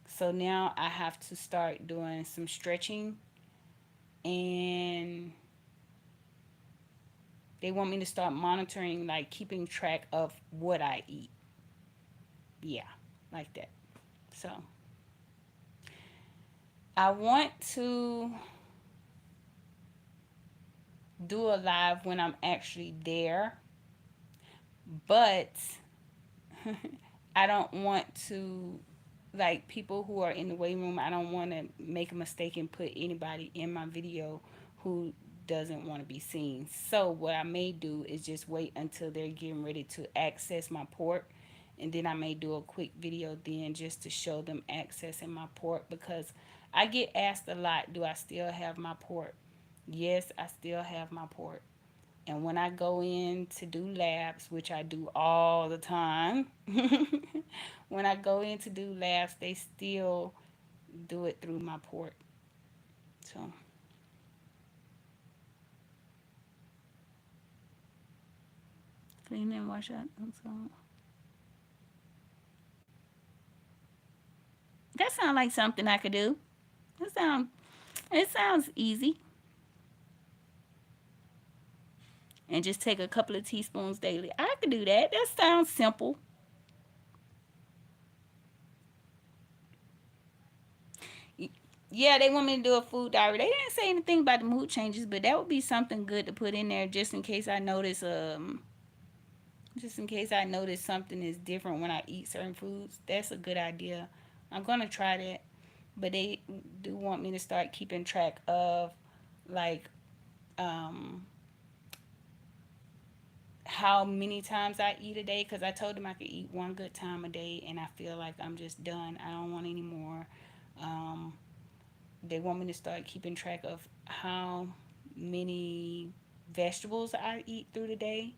So now I have to start doing some stretching, and they want me to start monitoring, like keeping track of what I eat. Yeah, like that. So I want to do a live when I'm actually there, but I don't want to, like people who are in the waiting room, I don't want to make a mistake and put anybody in my video who doesn't want to be seen. So what I may do is just wait until they're getting ready to access my port, and then I may do a quick video then just to show them accessing my port, because I get asked a lot, do I still have my port? Yes, I still have my port, And when I go in to do labs, which I do all the time, when I go in to do labs, they still do it through my port. So clean and wash out. So that sounds like something I could do. That sound it sounds easy. And just take a couple of teaspoons daily. I could do that. That sounds simple. Yeah, they want me to do a food diary. They didn't say anything about the mood changes, but that would be something good to put in there just in case I notice something is different when I eat certain foods. That's a good idea. I'm gonna try that. But they do want me to start keeping track of like um how many times I eat a day because I told them I could eat one good time a day and I feel like I'm just done. I don't want any more. Um, they want me to start keeping track of how many vegetables I eat through the day.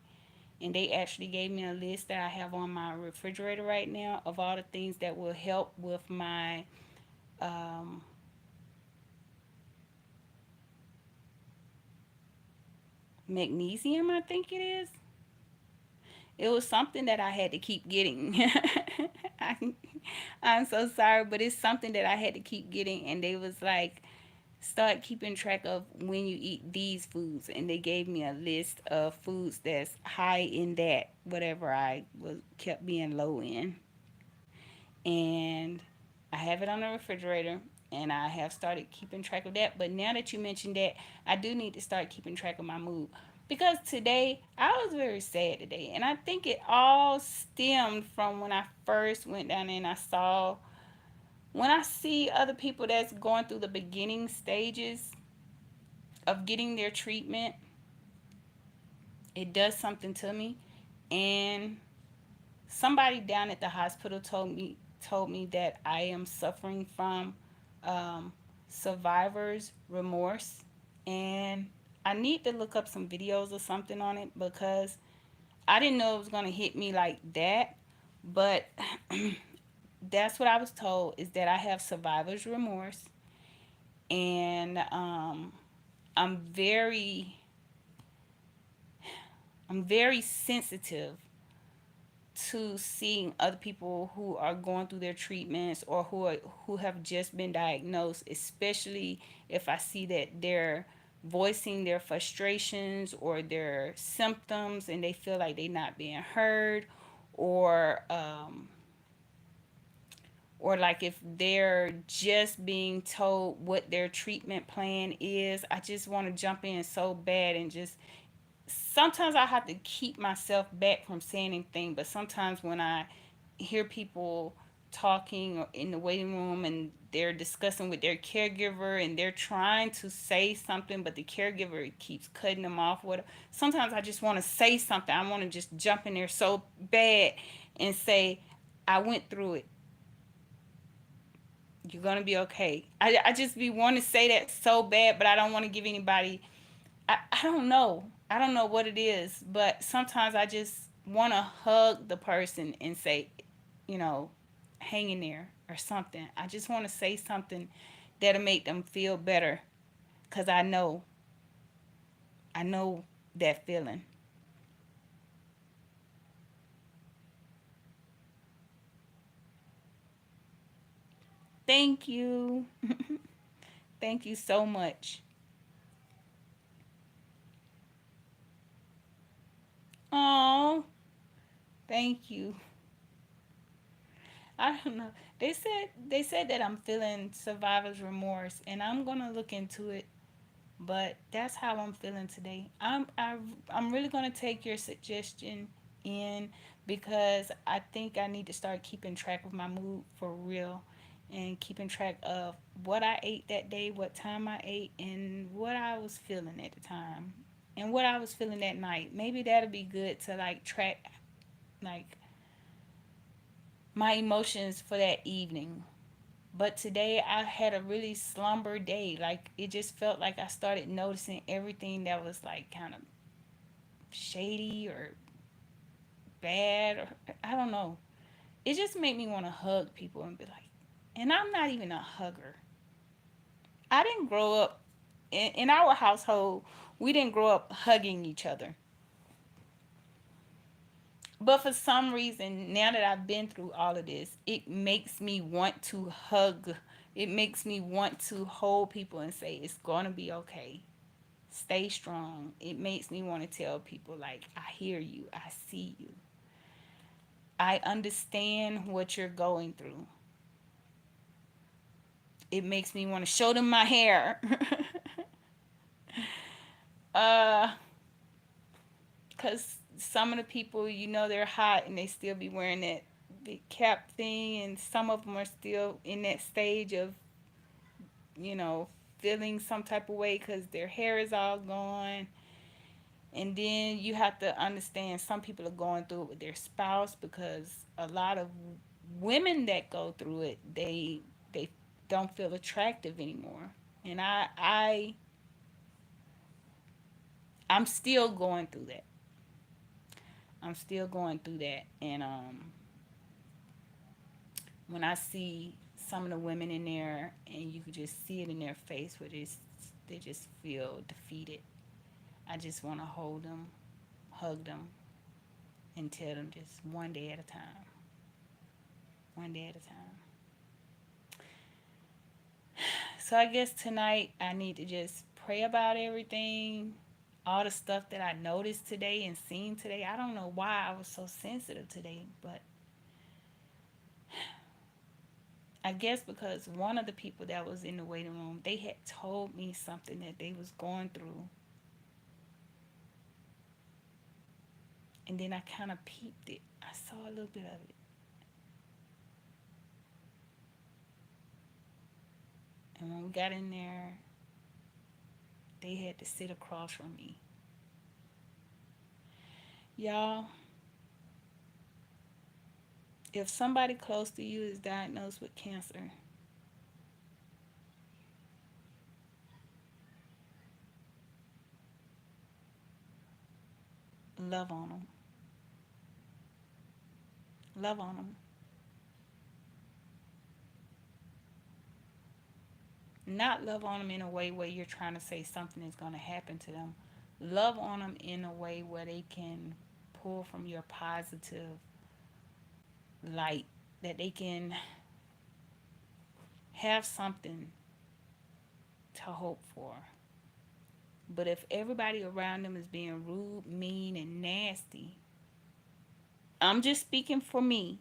And they actually gave me a list that I have on my refrigerator right now of all the things that will help with my um, magnesium, I think it is. It was something that I had to keep getting. I, I'm so sorry, but it's something that I had to keep getting. And they was like, start keeping track of when you eat these foods. And they gave me a list of foods that's high in that, whatever I was kept being low in. And I have it on the refrigerator and I have started keeping track of that. But now that you mentioned that, I do need to start keeping track of my mood. Because today, I was very sad today. And I think it all stemmed from when I first went down there and I saw, when I see other people that's going through the beginning stages of getting their treatment, it does something to me. And somebody down at the hospital told me that I am suffering from um, survivor's remorse, and I need to look up some videos or something on it because I didn't know it was gonna hit me like that. But that's what I was told is that I have survivor's remorse, and I'm very I'm very sensitive to seeing other people who are going through their treatments or who have just been diagnosed, especially if I see that they're voicing their frustrations or their symptoms and they feel like they're not being heard, or or like if they're just being told what their treatment plan is. I just want to jump in so bad and just sometimes I have to keep myself back from saying anything, but sometimes when I hear people talking in the waiting room and they're discussing with their caregiver and they're trying to say something, but the caregiver keeps cutting them off. What? Sometimes I just want to say something. I want to just jump in there so bad and say, "I went through it. You're gonna be okay." I just be wanting to say that so bad, but I don't want to give anybody. I don't know. I don't know what it is, but sometimes I just want to hug the person and say, you know, hang in there or something. I just want to say something that'll make them feel better because I know that feeling. Thank you. Thank you so much. Oh, thank you. I don't know. They said that I'm feeling survivor's remorse, and I'm gonna look into it. But that's how I'm feeling today. I'm really gonna take your suggestion in because I think I need to start keeping track of my mood for real, and keeping track of what I ate that day, what time I ate, and what I was feeling at the time, and what I was feeling that night. Maybe that'll be good to like track like my emotions for that evening. But today I had a really slumber day. Like it just felt like I started noticing everything that was like kind of shady or bad, or I don't know. It just made me want to hug people and be like, and I'm not even a hugger. I didn't grow up in our household. We didn't grow up hugging each other. But for some reason, now that I've been through all of this, it makes me want to hug. It makes me want to hold people and say, it's going to be okay. Stay strong. It makes me want to tell people, like, I hear you. I see you. I understand what you're going through. It makes me want to show them my hair. uh, because some of the people, they're hot and they still be wearing that big cap thing, and some of them are still in that stage of, you know, feeling some type of way because their hair is all gone. And then you have to understand some people are going through it with their spouse, because a lot of women that go through it, they don't feel attractive anymore. And I'm still going through that. I'm still going through that. And when I see some of the women in there, and you can just see it in their face where they just feel defeated, I just want to hold them, hug them, and tell them just one day at a time. One day at a time. So I guess tonight I need to just pray about everything, all the stuff that I noticed today and seen today. I don't know why I was so sensitive today, but I guess because one of the people that was in the waiting room, they had told me something that they was going through, and then I kind of peeped it. I saw a little bit of it, and when we got in there, they had to sit across from me. Y'all, if somebody close to you is diagnosed with cancer, love on them. Love on them. Not love on them in a way where you're trying to say something is going to happen to them. Love on them in a way where they can pull from your positive light, that they can have something to hope for. But if everybody around them is being rude, mean, and nasty, I'm just speaking for me.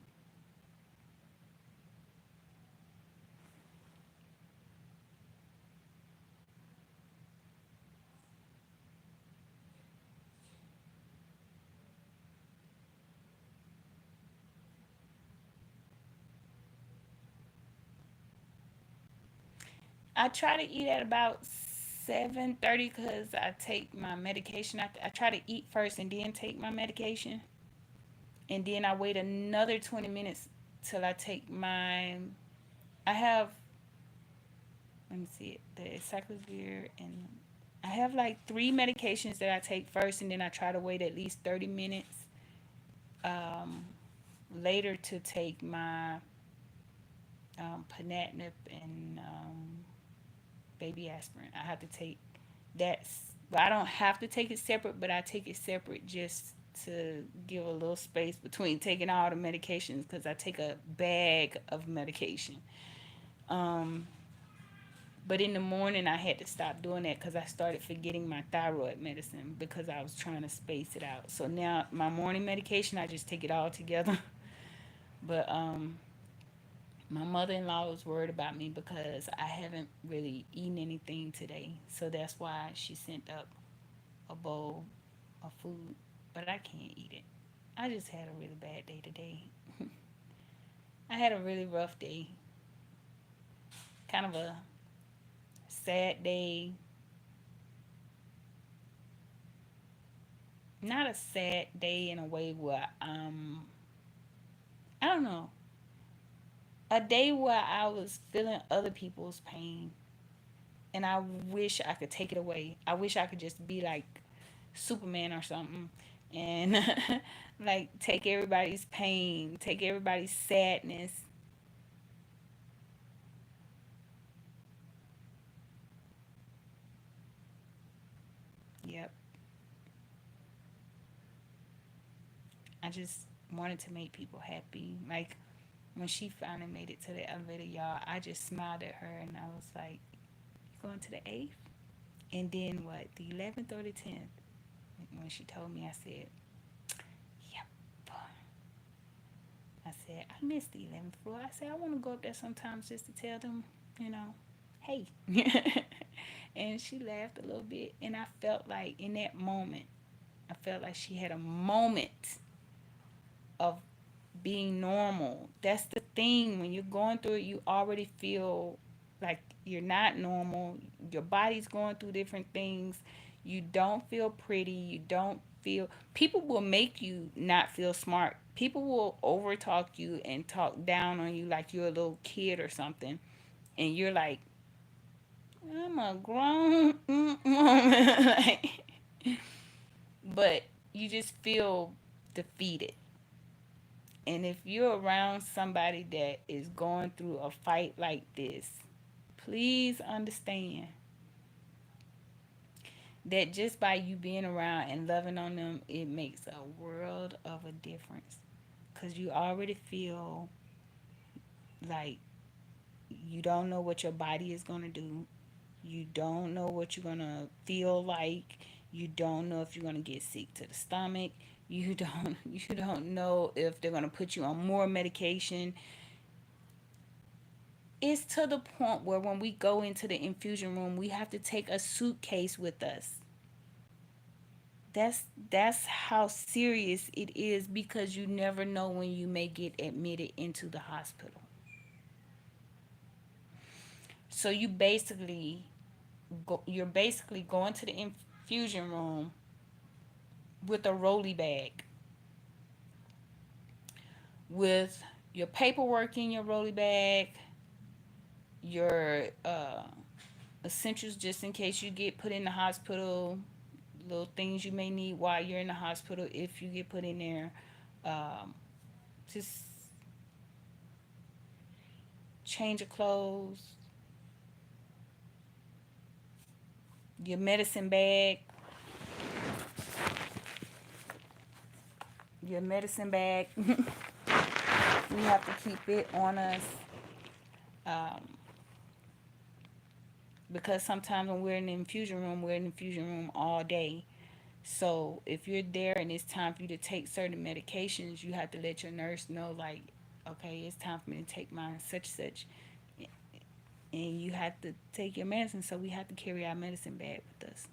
I try to eat at about 7:30 because I take my medication. I try to eat first and then take my medication. And then I wait another 20 minutes till I take my. I have, let me see it, the cyclovir, and I have like three medications that I take first, and then I try to wait at least 30 minutes um, later to take my Panatinib and baby aspirin. I have to take that. But I don't have to take it separate, but I take it separate just to give a little space between taking all the medications, because I take a bag of medication. Um, but in the morning, I had to stop doing that because I started forgetting my thyroid medicine because I was trying to space it out. So now my morning medication, I just take it all together. But my mother-in-law was worried about me because I haven't really eaten anything today. So that's why she sent up a bowl of food, but I can't eat it. I just had a really bad day today. I had a really rough day. Kind of a sad day. Not a sad day in a way where I don't know. A day where I was feeling other people's pain, and I wish I could take it away. I wish I could just be like Superman or something and like take everybody's pain, take everybody's sadness. Yep. I just wanted to make people happy. Like when she finally made it to the elevator, y'all, I just smiled at her and I was like, "You going to the eighth?" And then what? The 11th or the 10th? When she told me, I said, "Yep." I said, "I missed the 11th floor." I said, "I want to go up there sometimes just to tell them, you know, hey." And she laughed a little bit, and I felt like in that moment, I felt like she had a moment of being normal. That's the thing. When you're going through it, you already feel like you're not normal. Your body's going through different things. You don't feel pretty. You don't feel. People will make you not feel smart. People will overtalk you and talk down on you like you're a little kid or something. And you're like, I'm a grown woman. Like, but you just feel defeated. And if you're around somebody that is going through a fight like this, please understand that just by you being around and loving on them, it makes a world of a difference. Because you already feel like you don't know what your body is going to do. You don't know what you're going to feel like. You don't know if you're going to get sick to the stomach. You don't know if they're going to put you on more medication. It's to the point where when we go into the infusion room, we have to take a suitcase with us. That's how serious it is because you never know when you may get admitted into the hospital. So you're basically going to the infusion room with a rolly bag with your paperwork in your rolly bag, your essentials just in case you get put in the hospital, little things you may need while you're in the hospital if you get put in there. Um, just change of clothes, your medicine bag, your medicine bag. We have to keep it on us um, because sometimes when we're in the infusion room all day. So if you're there and it's time for you to take certain medications, you have to let your nurse know, like, okay, it's time for me to take my such such, and you have to take your medicine. So we have to carry our medicine bag with us.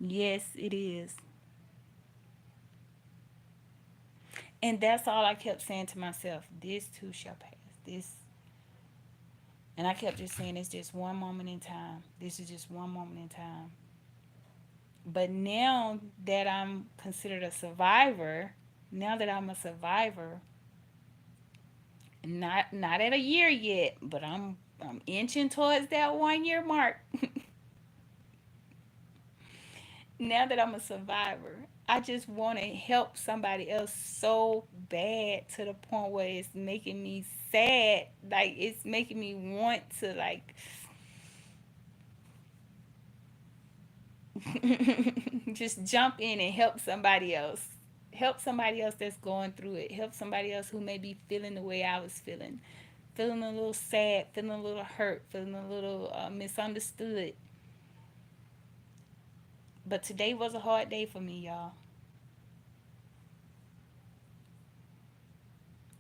Yes, it is. And that's all I kept saying to myself. This too shall pass. This, and I kept just saying, it's just one moment in time. This is just one moment in time. But now that I'm considered a survivor, now that I'm a survivor, not at a year yet, but I'm inching towards that 1 year mark. Now that I'm a survivor, I just want to help somebody else so bad to the point where it's making me sad. Like it's making me want to like just jump in and help somebody else. Help somebody else that's going through it. Help somebody else who may be feeling the way I was feeling. Feeling a little sad, feeling a little hurt, feeling a little misunderstood. But today was a hard day for me, y'all.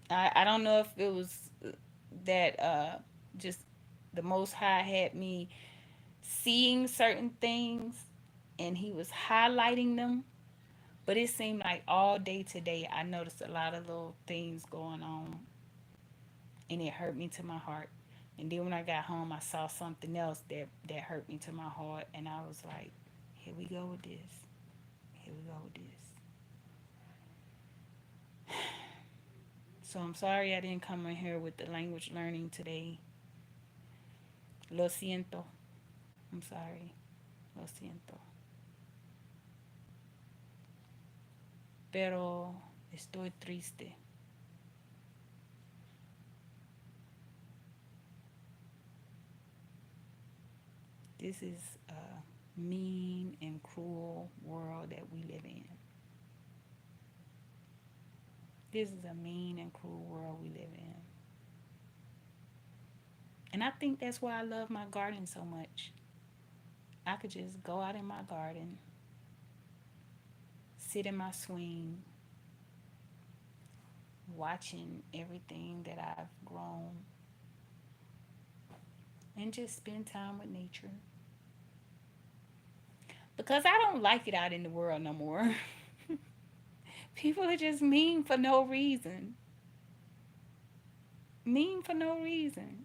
I don't know if it was that just the Most High had me seeing certain things and He was highlighting them. But it seemed like all day today I noticed a lot of little things going on and it hurt me to my heart. And then when I got home, I saw something else that hurt me to my heart, and I was like, "Here we go with this. Here we go with this." So I'm sorry I didn't come in here with the language learning today. Lo siento. I'm sorry. Lo siento. Pero estoy triste. This is a mean and cruel world that we live in. This is a mean and cruel world we live in. And I think that's why I love my garden so much. I could just go out in my garden, sit in my swing, watching everything that I've grown, and just spend time with nature. Because I don't like it out in the world no more. People are just mean for no reason. Mean for no reason.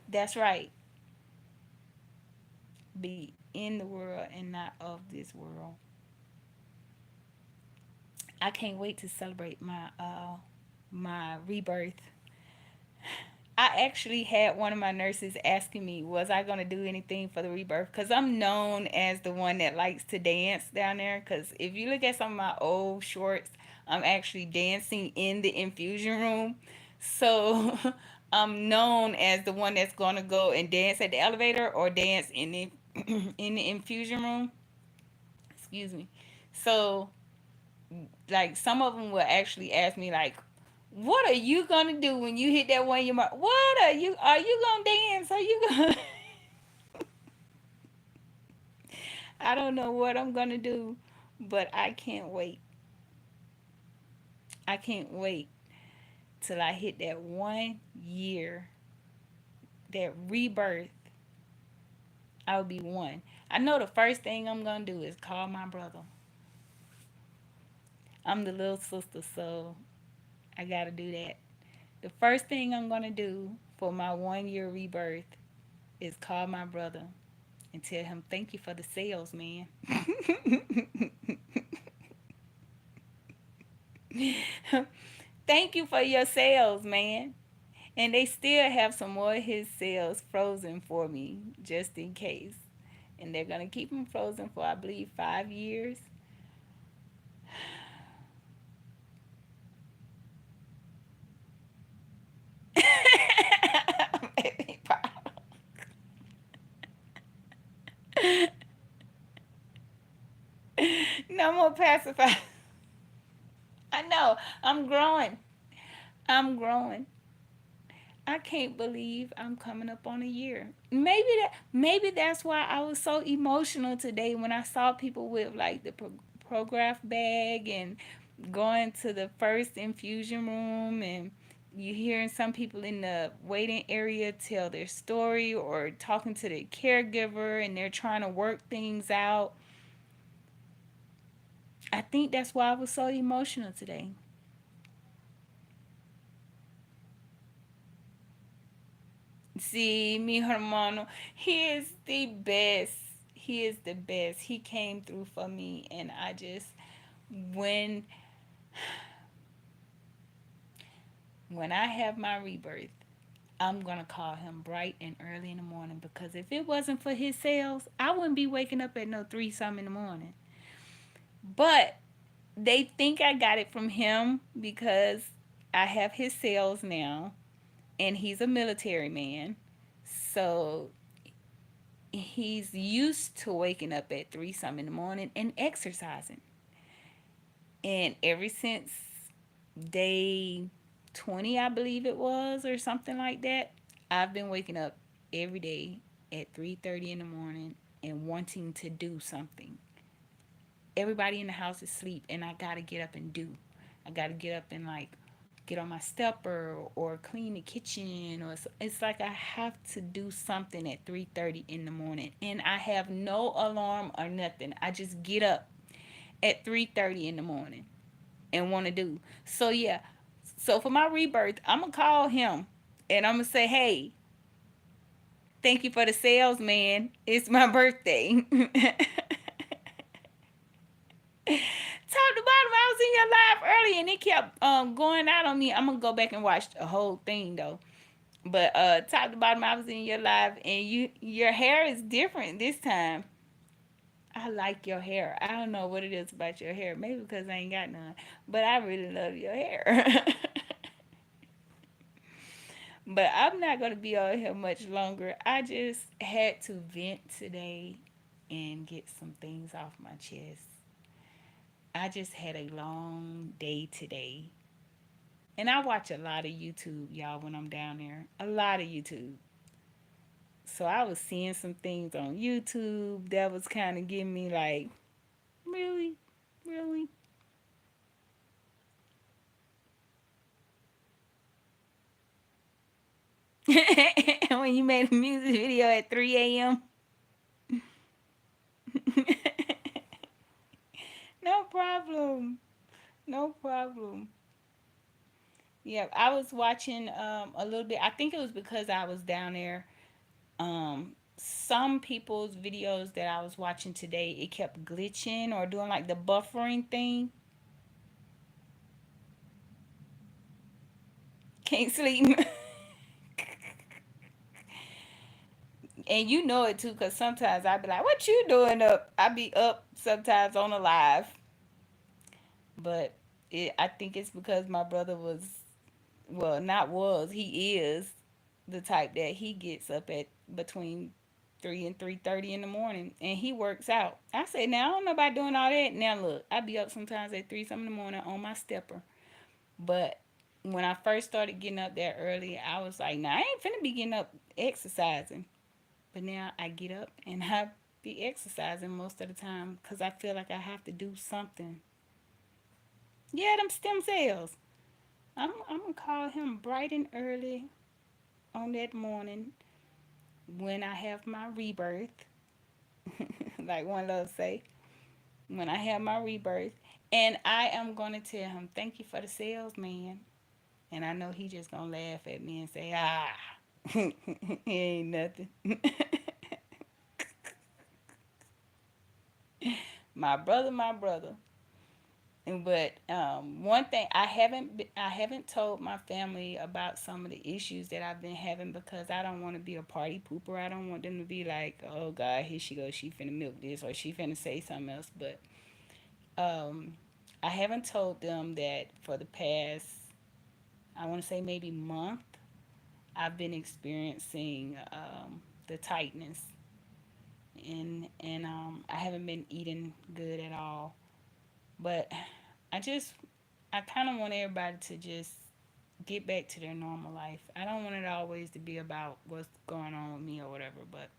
That's right. Be in the world and not of this world. I can't wait to celebrate my rebirth. I actually had one of my nurses asking me, was I going to do anything for the rebirth? Because I'm known as the one that likes to dance down there. Because if you look at some of my old shorts, I'm actually dancing in the infusion room. So I'm known as the one that's going to go and dance at the elevator or dance in the, in the infusion room. Excuse me. So, like, some of them will actually ask me, like, what are you gonna do when you hit that one in your mouth? What are you gonna dance? Are you gonna I don't know what I'm gonna do, but I can't wait. I can't wait till I hit that 1 year, that rebirth. I'll be one. I know the first thing I'm gonna do is call my brother. I'm the little sister, so I gotta do that. The first thing I'm gonna do for my 1 year rebirth is call my brother and tell him thank you for the sales, man. Thank you for your sales, man. And they still have some more of his sales frozen for me, just in case. And they're gonna keep them frozen for, I believe, 5 years. No more pacifier. I know. I'm growing. I'm growing. I can't believe I'm coming up on a year. Maybe that's why I was so emotional today when I saw people with like the Prograf bag and going to the first infusion room, and you hearing some people in the waiting area tell their story or talking to their caregiver and they're trying to work things out. I think that's why I was so emotional today. See, mi hermano, he is the best. He is the best. He came through for me, and I just when when I have my rebirth, I'm gonna call him bright and early in the morning, because if it wasn't for his sales, I wouldn't be waking up at no three some in the morning. But they think I got it from him because I have his sales now, and he's a military man. So he's used to waking up at three some in the morning and exercising. And ever since day 20, I believe it was, or something like that, I've been waking up every day at 3:30 in the morning and wanting to do something. Everybody in the house is asleep, and I got to get up and do. I got to get up and like get on my stepper or clean the kitchen, or it's like I have to do something at 3:30 in the morning, and I have no alarm or nothing. I just get up at 3:30 in the morning and want to do. So yeah. So for my rebirth, I'm going to call him and I'm going to say, "Hey, Thank you for the sales, man. It's my birthday. Top to bottom, I was in your live early and it kept going out on me. I'm gonna go back and watch the whole thing though. But top to bottom, I was in your live and your hair is different this time. I like your hair. I don't know what it is about your hair. Maybe because I ain't got none. But I really love your hair. But I'm not gonna be on here much longer. I just had to vent today and get some things off my chest. I just had a long day today. And I watch a lot of YouTube, y'all, when I'm down there. A lot of YouTube. So I was seeing some things on YouTube that was kind of getting me like, really? Really? When you made a music video at 3 a.m.? No problem. No problem. Yeah, I was watching a little bit. I think it was because I was down there. Some people's videos that I was watching today, it kept glitching or doing like the buffering thing. Can't sleep. And you know it too, because sometimes I be like, what you doing up? I be up sometimes on a live. But I think it's because my brother was, well, not was, he is the type that he gets up at between 3 and 3:30 in the morning, and he works out. I say, now I don't know about doing all that. Now look, I be up sometimes at 3 something in the morning on my stepper. But when I first started getting up that early, I was like, nah, I ain't finna be getting up exercising. But now I get up and I be exercising most of the time because I feel like I have to do something. Yeah, them stem cells. I'm gonna call him bright and early on that morning when I have my rebirth, like one love say, when I have my rebirth, and I am gonna tell him thank you for the sales, man. And I know he just gonna laugh at me and say, ah, it ain't nothing. My brother, my brother. But one thing I haven't told my family about some of the issues that I've been having because I don't want to be a party pooper. I don't want them to be like, oh God, here she goes, she finna milk this or she finna say something else. But um, I haven't told them that for the past, I want to say maybe month, I've been experiencing the tightness and I haven't been eating good at all. But I just I kind of want everybody to just get back to their normal life. I don't want it always to be about what's going on with me or whatever, but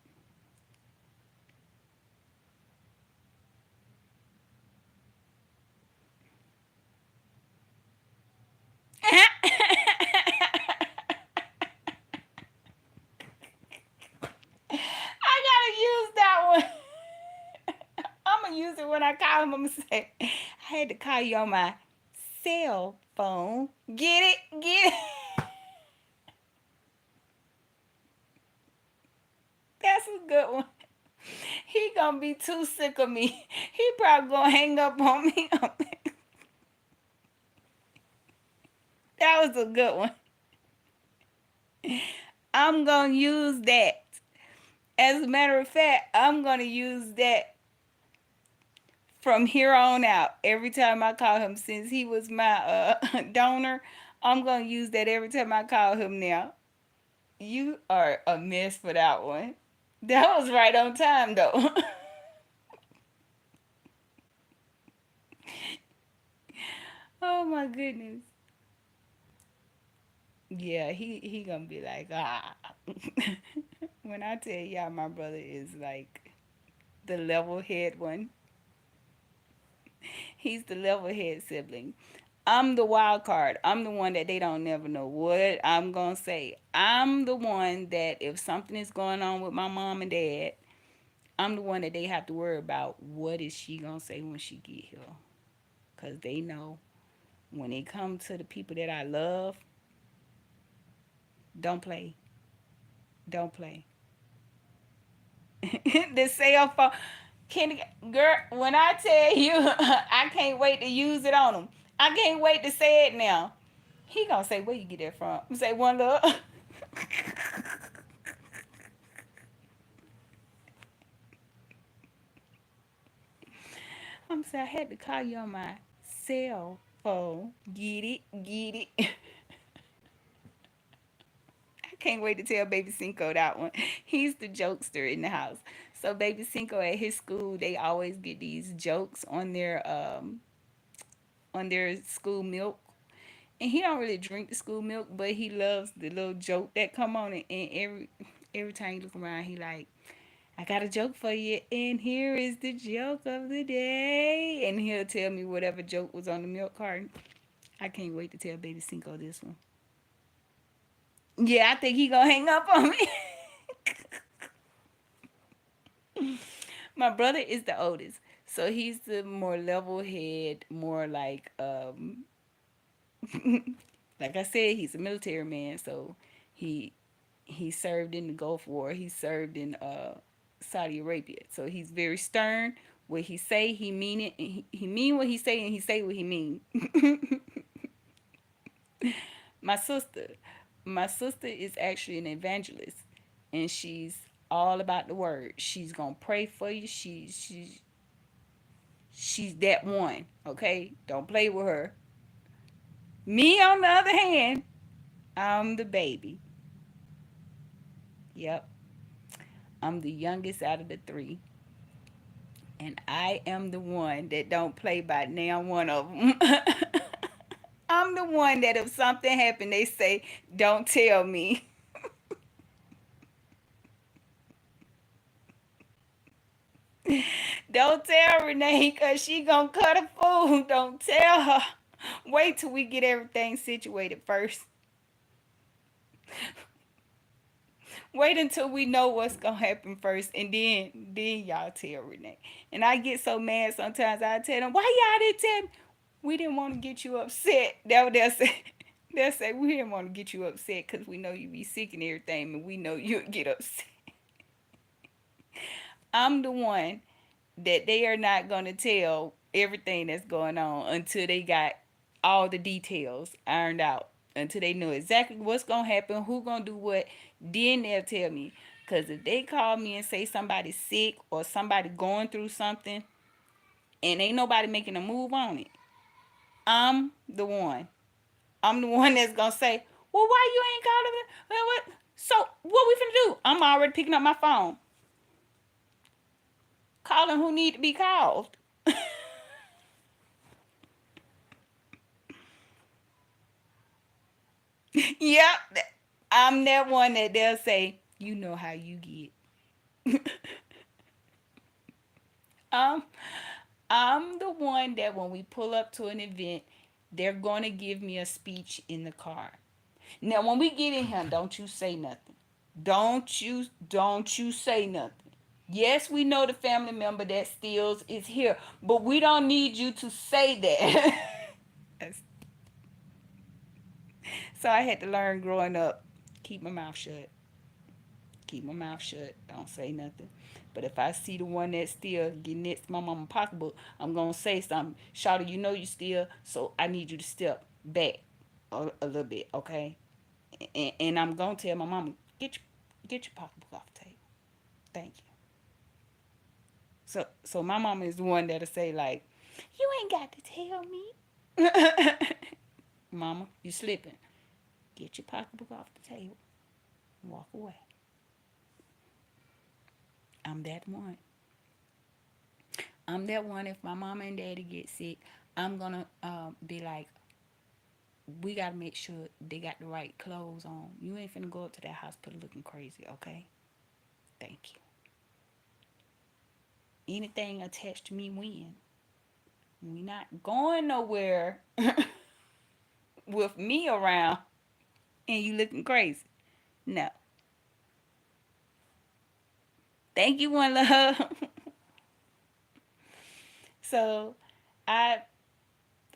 I gotta use that one. I'm gonna use it when I call him. I'm gonna say, I had to call you on my cell phone. Get it? Get it? That's a good one. He gonna be too sick of me. He probably gonna hang up on me. That was a good one. I'm gonna use that. As a matter of fact, I'm gonna use that from here on out. Every time I call him, since he was my donor, I'm gonna use that every time I call him now. You are a mess for that one. That was right on time though. Oh my goodness. Yeah, he gonna be like, ah. When I tell y'all my brother is like the level head one. He's the level head sibling. I'm the wild card. I'm the one that they don't never know what I'm gonna say. I'm the one that if something is going on with my mom and dad, I'm the one that they have to worry about what is she gonna say when she get here. Cause they know when it comes to the people that I love, don't play. Don't play. The cell phone. Can girl, when I tell you, I can't wait to use it on him. I can't wait to say it now. He gonna say, where you get that from? Say one love. I'm saying I had to call you on my cell phone. Get it, get it. I can't wait to tell Baby Cinco that one. He's the jokester in the house. So Baby Cinco at his school, they always get these jokes on their school milk. And he don't really drink the school milk, but he loves the little joke that come on it. And every time you look around, he like, I got a joke for you, and here is the joke of the day. And he'll tell me whatever joke was on the milk carton. I can't wait to tell Baby Cinco this one. Yeah, I think he gonna hang up on me. My brother is the oldest, so he's the more level head, more like I said, he's a military man. So he he served in the Gulf War. He served in Saudi Arabia. So he's very stern. What he say, he mean it. And he mean what he say, and he say what he mean. my sister, my sister is actually an evangelist, and she's all about the word. She's gonna pray for you. She's that one. Okay, don't play with her. Me, on the other hand, I'm the baby. Yep, I'm the youngest out of the three, and I am the one that don't play by now one of them. I'm the one that if something happened, they say, "Don't tell me." Don't tell Renee, cause she gonna cut a fool. Don't tell her. Wait till we get everything situated first. Wait until we know what's gonna happen first, and then y'all tell Renee. And I get so mad sometimes. I tell them, "Why y'all didn't tell me? We didn't want to get you upset." That what they'll say. They'll say, "We didn't want to get you upset because we know you be sick and everything, and we know you'll get upset." I'm the one that they are not gonna tell everything that's going on until they got all the details ironed out. Until they know exactly what's gonna happen, who gonna do what, then they'll tell me. Cause if they call me and say somebody's sick or somebody going through something and ain't nobody making a move on it, I'm the one. I'm the one that's gonna say, "Well, why you ain't calling me? Well, what? So what we finna do?" I'm already picking up my phone, calling who need to be called. Yep, I'm that one that they'll say, "You know how you get." Um, I'm the one that when we pull up to an event, they're gonna give me a speech in the car. Now, when we get in here, don't you say nothing. Don't you say nothing. Yes, we know the family member that steals is here, but we don't need you to say that. So I had to learn growing up, keep my mouth shut. Keep my mouth shut. Don't say nothing. But if I see the one that's still getting next to my mama pocketbook, I'm gonna say something. Shawty, you know you still, so I need you to step back a little bit, okay? And I'm gonna tell my mama, get your pocketbook off the table. Thank you. So my mama is the one that'll say like, you ain't got to tell me. Mama, you slipping. Get your pocketbook off the table. Walk away. I'm that one. I'm that one. If my mama and daddy get sick, I'm gonna be like, we gotta make sure they got the right clothes on. You ain't finna go up to that hospital looking crazy, okay? Thank you. Anything attached to me win. We not going nowhere with me around and you looking crazy. No. Thank you, one love. So I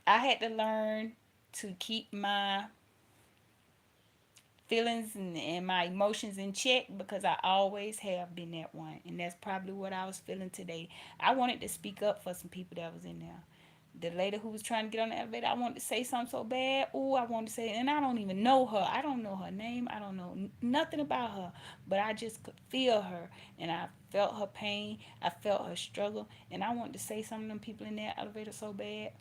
I had to learn to keep my feelings and my emotions in check, because I always have been that one. And that's probably what I was feeling today. I wanted to speak up for some people that was in there. The lady who was trying to get on the elevator, I wanted to say something so bad. Oh, I wanted to say, and I don't even know her. I don't know her name. I don't know nothing about her. But I just could feel her, and I felt her pain. I felt her struggle, and I wanted to say something to them people in that elevator so bad.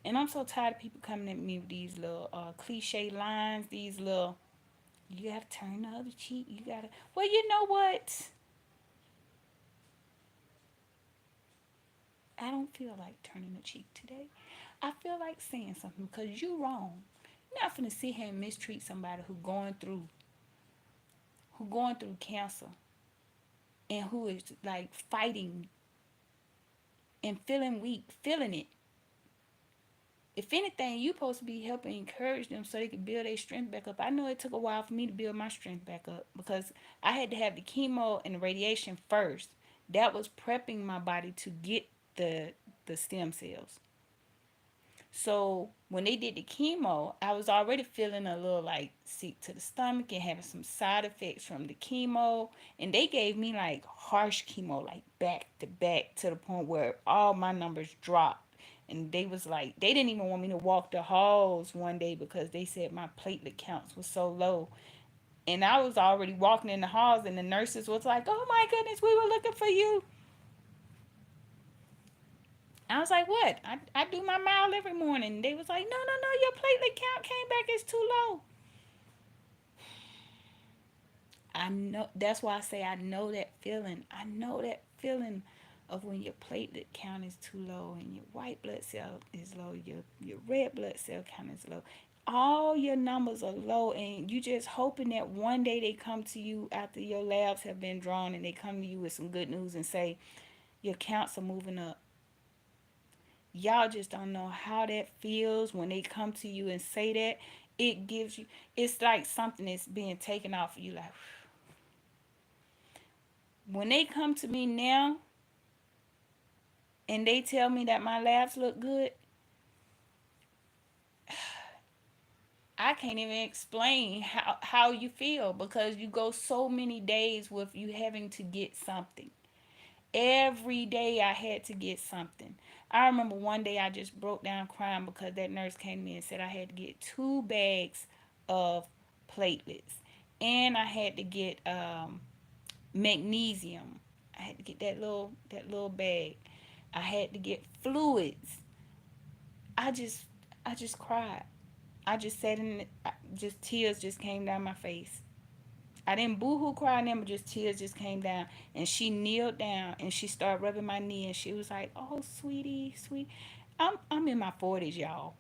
And I'm so tired of people coming at me with these little cliche lines, these little, you gotta turn the other cheek, you gotta, well, you know what? I don't feel like turning the cheek today. I feel like saying something because you wrong. You're not finna sit here and mistreat somebody who going through cancer and who is like fighting and feeling weak, feeling it. If anything, you supposed to be helping encourage them so they can build their strength back up. I know it took a while for me to build my strength back up because I had to have the chemo and the radiation first. That was prepping my body to get the stem cells. So when they did the chemo, I was already feeling a little like sick to the stomach and having some side effects from the chemo. And they gave me like harsh chemo, like back to back, to the point where all my numbers dropped. And they was like, they didn't even want me to walk the halls one day because they said my platelet counts was so low. And I was already walking in the halls, and the nurses was like, "Oh my goodness, we were looking for you." I was like, "What?" I do my mile every morning. They was like, "No, no, no, your platelet count came back. It's too low." I know. That's why I say I know that feeling. I know that feeling of when your platelet count is too low and your white blood cell is low, your red blood cell count is low. All your numbers are low, and you just hoping that one day they come to you after your labs have been drawn, and they come to you with some good news and say your counts are moving up. Y'all just don't know how that feels when they come to you and say that. It gives you, it's like something is being taken off of you. Like, when they come to me now and they tell me that my labs look good, I can't even explain how you feel, because you go so many days with you having to get something. Every day I had to get something. I remember one day I just broke down crying because that nurse came to me and said I had to get 2 bags of platelets. And I had to get magnesium. I had to get that little bag. I had to get fluids. I just I just cried. I just sat in, just tears just came down my face. I didn't boohoo cry in them, but just tears just came down. And she kneeled down and she started rubbing my knee, and she was like, "Oh, sweetie, sweet." I'm in my 40s, y'all.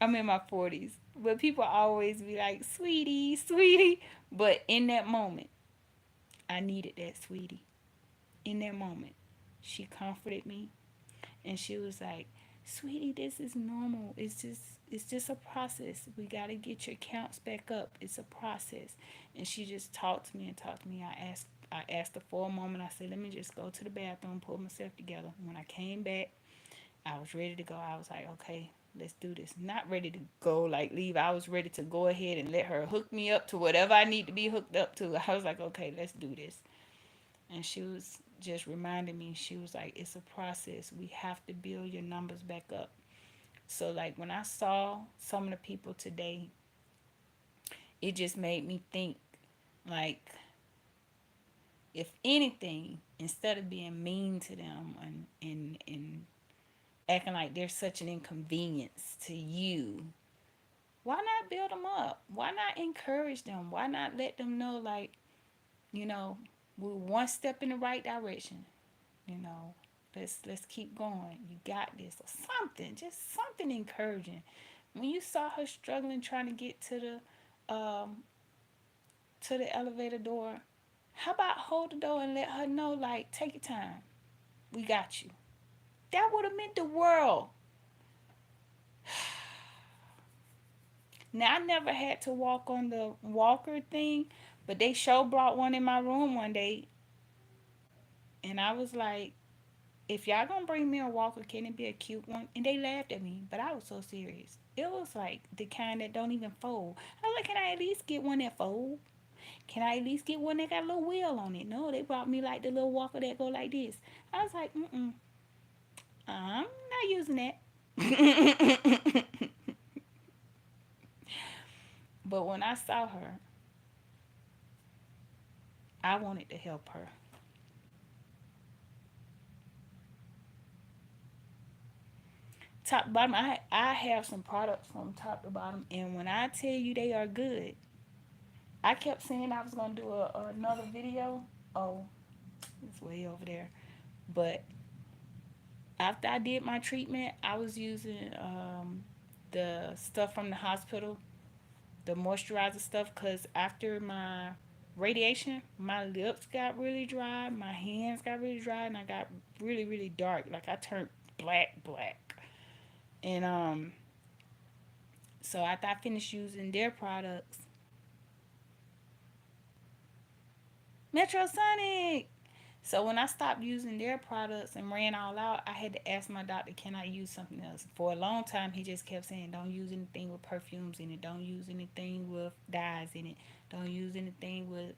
I'm in my 40s. But people always be like, "Sweetie, sweetie." But in that moment, I needed that sweetie. In that moment, she comforted me, and she was like, "Sweetie, this is normal. It's just a process. We got to get your counts back up. It's a process." And she just talked to me and talked to me. I asked her for a moment. I said, "Let me just go to the bathroom, pull myself together." When I came back, I was ready to go. I was like, "Okay, let's do this." Not ready to go like leave. I was ready to go ahead and let her hook me up to whatever I need to be hooked up to. I was like, "Okay, let's do this." And she was just reminding me, she was like, "It's a process. We have to build your numbers back up." So like when I saw some of the people today, it just made me think, like, if anything, instead of being mean to them and acting like they're such an inconvenience to you, why not build them up? Why not encourage them? Why not let them know, like, you know, we're one step in the right direction. You know, let's keep going. You got this, or something, just something encouraging. When you saw her struggling trying to get to the elevator door, how about hold the door and let her know, like, take your time. We got you. That would have meant the world. Now I never had to walk on the walker thing, but they sure brought one in my room one day, and I was like, if y'all gonna bring me a walker, can it be a cute one? And they laughed at me, but I was so serious. It was like the kind that don't even fold. I was like, can I at least get one that fold? Can I at least get one that got a little wheel on it? No, they brought me like the little walker that go like this. I was like, I'm not using that. But when I saw her, I wanted to help her. Top to bottom, I have some products from top to bottom, and when I tell you they are good, I kept saying I was gonna do another video. Oh, it's way over there. But after I did my treatment, I was using the stuff from the hospital, the moisturizer stuff, because after my radiation, my lips got really dry, my hands got really dry, and I got really, really dark. Like I turned black, black. And so after I finished using their products, Metrosonic. So when I stopped using their products and ran all out, I had to ask my doctor, can I use something else? For a long time, he just kept saying, don't use anything with perfumes in it. Don't use anything with dyes in it. Don't use anything with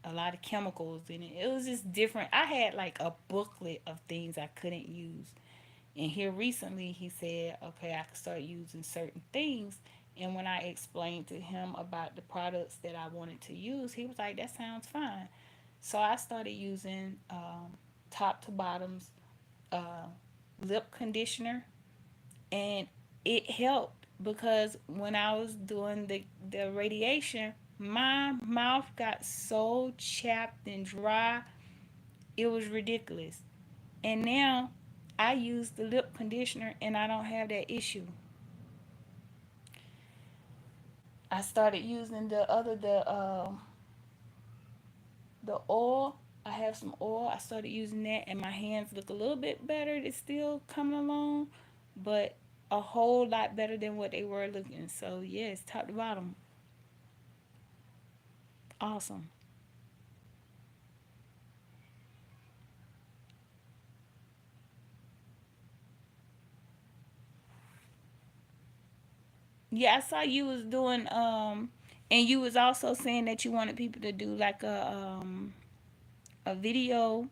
a lot of chemicals in it. It was just different. I had like a booklet of things I couldn't use. And here recently, he said, okay, I can start using certain things. And when I explained to him about the products that I wanted to use, he was like, that sounds fine. So I started using top to bottoms uh, lip conditioner, and it helped because when I was doing the radiation, my mouth got so chapped and dry, it was ridiculous. And now I use the lip conditioner and I don't have that issue. I started using the oil. I have some oil. I started using that, and my hands look a little bit better. It's still coming along, but a whole lot better than what they were looking. So yes, top to bottom, awesome. Yeah, I saw you was doing and you was also saying that you wanted people to do like a video.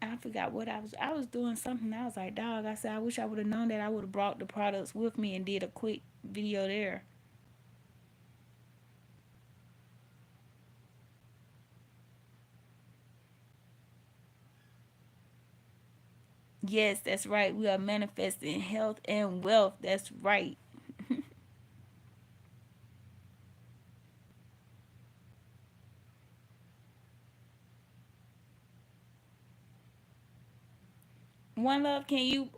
I forgot what I was doing something. I was like, dog. I said, I wish I would have known that. I would have brought the products with me and did a quick video there. Yes, that's right. We are manifesting health and wealth. That's right. One love, can you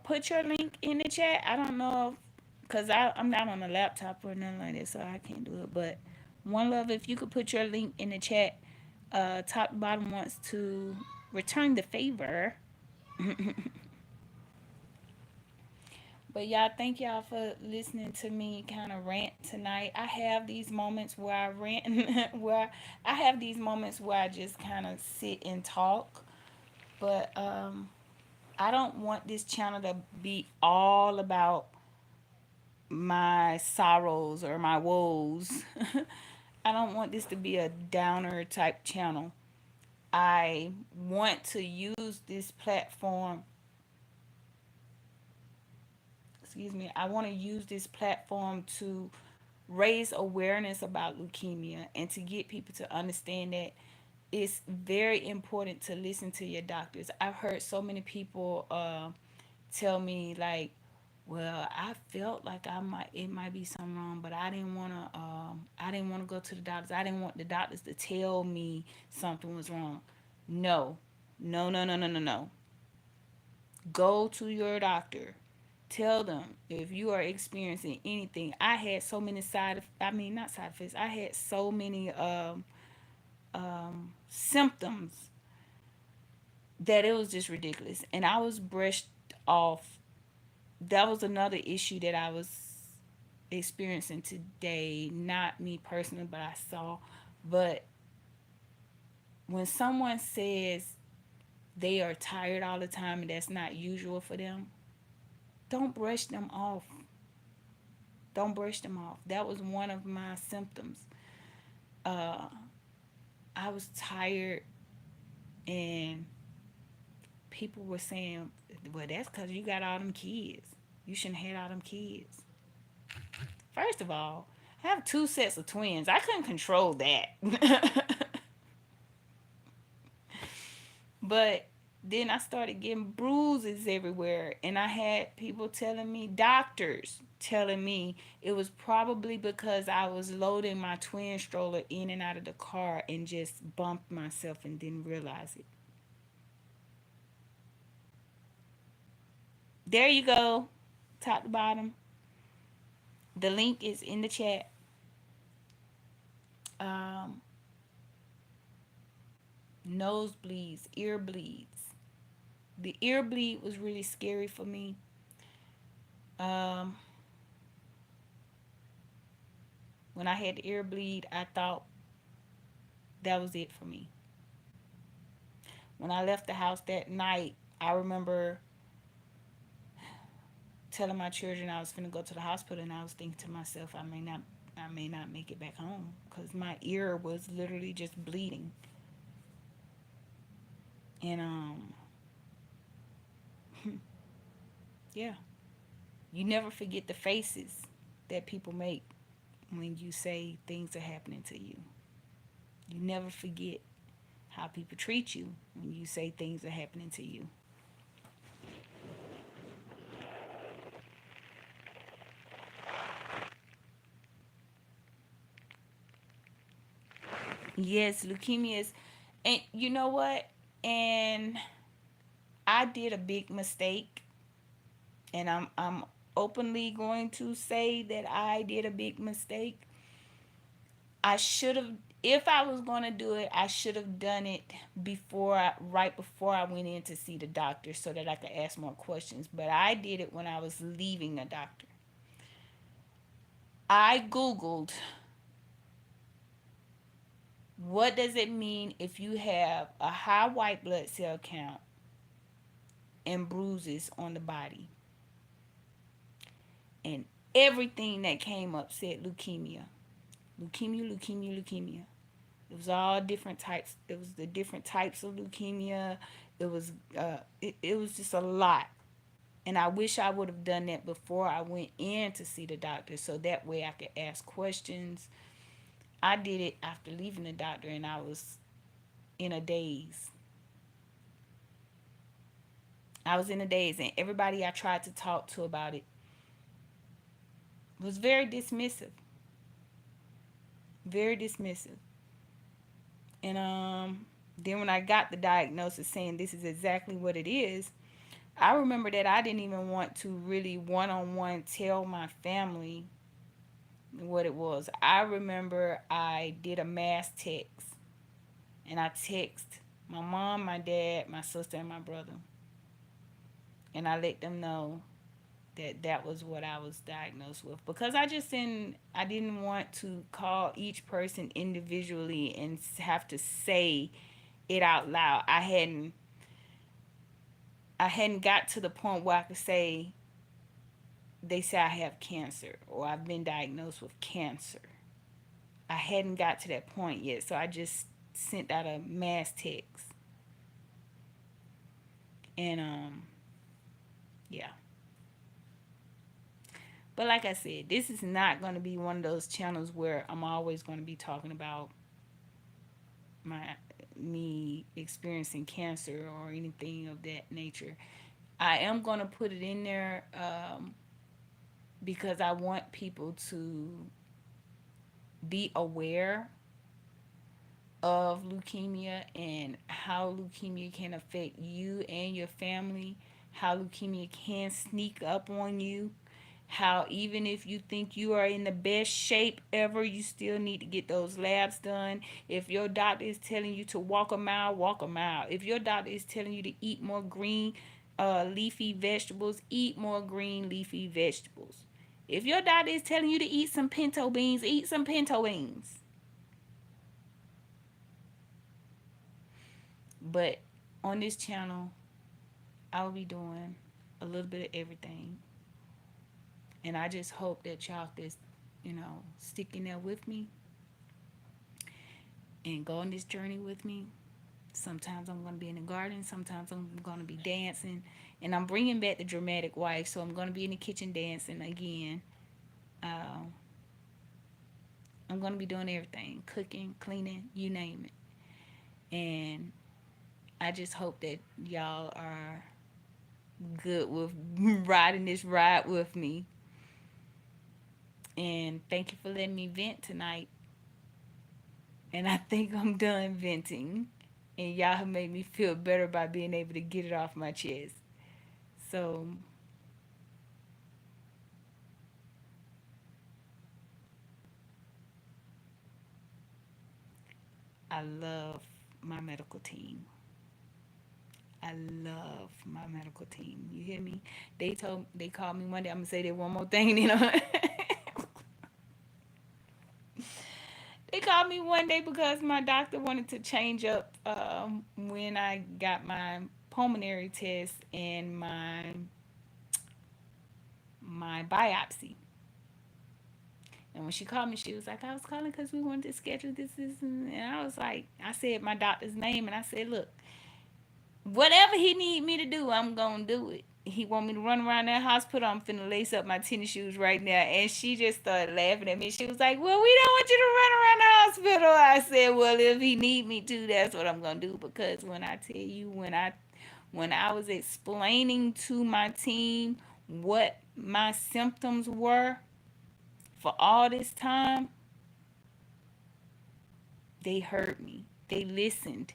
put your link in the chat? I don't know, cause I'm not on a laptop or nothing like that, so I can't do it. But one love, if you could put your link in the chat, top to bottom wants to return the favor. But y'all, thank y'all for listening to me kind of rant tonight. I have these moments where I rant, where I have these moments where I just kind of sit and talk. But I don't want this channel to be all about my sorrows or my woes. I don't want this to be a downer type channel. I want to use this platform, excuse me, I want to use this platform to raise awareness about leukemia and to get people to understand that it's very important to listen to your doctors. I've heard so many people tell me like, well, I felt like it might be something wrong, but I didn't want to go to the doctors. I didn't want the doctors to tell me something was wrong. No, no, no, no, no, no, no. Go to your doctor. Tell them if you are experiencing anything. I had so many I mean not side effects. I had so many symptoms that it was just ridiculous. And I was brushed off. That was another issue that I was experiencing today. Not me personally, but I saw. But when someone says they are tired all the time and that's not usual for them, don't brush them off. Don't brush them off. That was one of my symptoms. Uh, I was tired, and people were saying, well, that's because you got all them kids. You shouldn't have had all them kids. First of all, I have two sets of twins. I couldn't control that. But then I started getting bruises everywhere, and I had people telling me, doctors telling me it was probably because I was loading my twin stroller in and out of the car and just bumped myself and didn't realize it. There you go, top to bottom. The link is in the chat. Um, Nosebleeds, ear bleeds. The ear bleed was really scary for me. Um, when I had the ear bleed, I thought that was it for me. When I left the house that night, I remember telling my children I was finna go to the hospital, and I was thinking to myself, I may not make it back home because my ear was literally just bleeding. And yeah, you never forget the faces that people make when you say things are happening to you. You never forget how people treat you when you say things are happening to you. Yes, leukemia is, and you know what? And I did a big mistake, and I'm openly going to say that I did a big mistake. I should have, if I was going to do it, I should have done it right before I went in to see the doctor so that I could ask more questions. But I did it when I was leaving the doctor. I Googled, what does it mean if you have a high white blood cell count and bruises on the body? And everything that came up said leukemia. Leukemia, leukemia, leukemia. It was all different types. It was the different types of leukemia. It was just a lot. And I wish I would have done that before I went in to see the doctor so that way I could ask questions. I did it after leaving the doctor and I was in a daze. I was in a daze, and everybody I tried to talk to about it was very dismissive. Very dismissive. And then when I got the diagnosis saying this is exactly what it is, I remember that I didn't even want to really one on one tell my family what it was. I remember I did a mass text, and I text my mom, my dad, my sister, and my brother, and I let them know that that was what I was diagnosed with, because I didn't want to call each person individually and have to say it out loud. I hadn't got to the point where I could say they say I have cancer or I've been diagnosed with cancer. I hadn't got to that point yet, so I just sent out a mass text. And yeah. But like I said, this is not going to be one of those channels where I'm always going to be talking about my me experiencing cancer or anything of that nature. I am going to put it in there because I want people to be aware of leukemia and how leukemia can affect you and your family, how leukemia can sneak up on you, how even if you think you are in the best shape ever, you still need to get those labs done. If your doctor is telling you to walk a mile, walk a mile. If your doctor is telling you to eat more green leafy vegetables, eat more green leafy vegetables. If your doctor is telling you to eat some pinto beans, eat some pinto beans. But On this channel, I will be doing a little bit of everything. And I just hope that y'all just, stick in there with me and go on this journey with me. Sometimes I'm going to be in the garden. Sometimes I'm going to be dancing. And I'm bringing back the dramatic wife. So I'm going to be in the kitchen dancing again. Uh, I'm going to be doing everything, cooking, cleaning, you name it. And I just hope that y'all are good with riding this ride with me. And thank you for letting me vent tonight. And I think I'm done venting. And y'all have made me feel better by being able to get it off my chest. So I love my medical team. I love my medical team. You hear me? They called me one day. I'm gonna say that one more thing, They called me one day because my doctor wanted to change up when I got my pulmonary test and my biopsy. And when she called me, she was like, I was calling because we wanted to schedule this. And I was like, I said my doctor's name, and I said, look, whatever he need me to do, I'm going to do it. He want me to run around that hospital. I'm finna lace up my tennis shoes right now. And she just started laughing at me. She was like, well, we don't want you to run around the hospital. I said, well, if he need me to, that's what I'm going to do. Because when I tell you, when I was explaining to my team what my symptoms were for all this time, they heard me. They listened.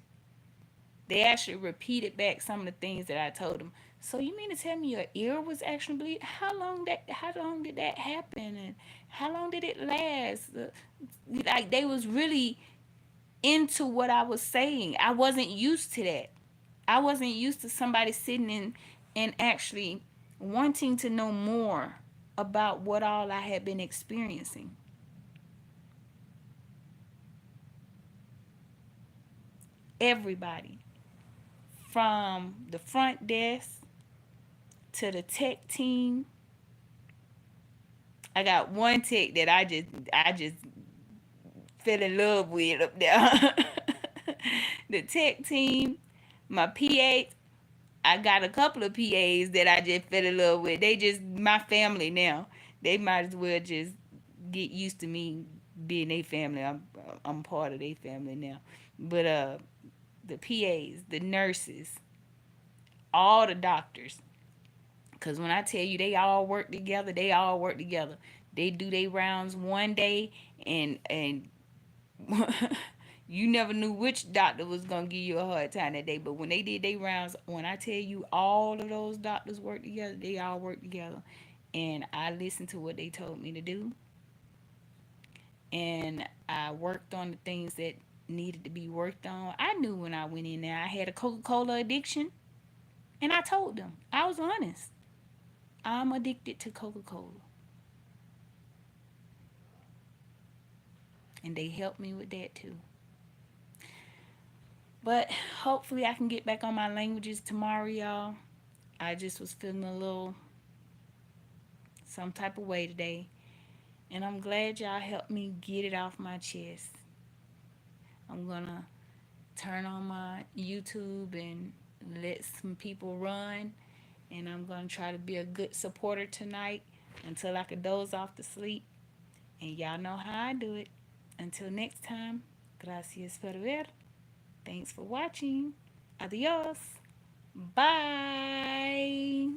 They actually repeated back some of the things that I told them. So you mean to tell me your ear was actually bleeding? How long did that happen, and how long did it last? Like, they was really into what I was saying. I wasn't used to that. I wasn't used to somebody sitting in and actually wanting to know more about what all I had been experiencing. Everybody, from the front desk to the tech team. I got one tech that I just fell in love with up there. The tech team, my PA. I got a couple of PAs that I just fell in love with. They just my family now. They might as well just get used to me being a family. I'm part of their family now. But the PAs, the nurses, all the doctors. Cause when I tell you they all work together, they all work together. They do their rounds one day, and you never knew which doctor was gonna give you a hard time that day. But when they did their rounds, when I tell you all of those doctors work together, they all work together. And I listened to what they told me to do, and I worked on the things that needed to be worked on. I knew when I went in there I had a Coca-Cola addiction, and I told them. I was honest. I'm addicted to Coca-Cola. And they helped me with that too. But hopefully I can get back on my languages tomorrow, y'all. I just was feeling a little some type of way today. And I'm glad y'all helped me get it off my chest. I'm gonna turn on my YouTube and let some people run. And I'm gonna try to be a good supporter tonight until I can doze off to sleep. And y'all know how I do it. Until next time, gracias por ver. Thanks for watching. Adios. Bye.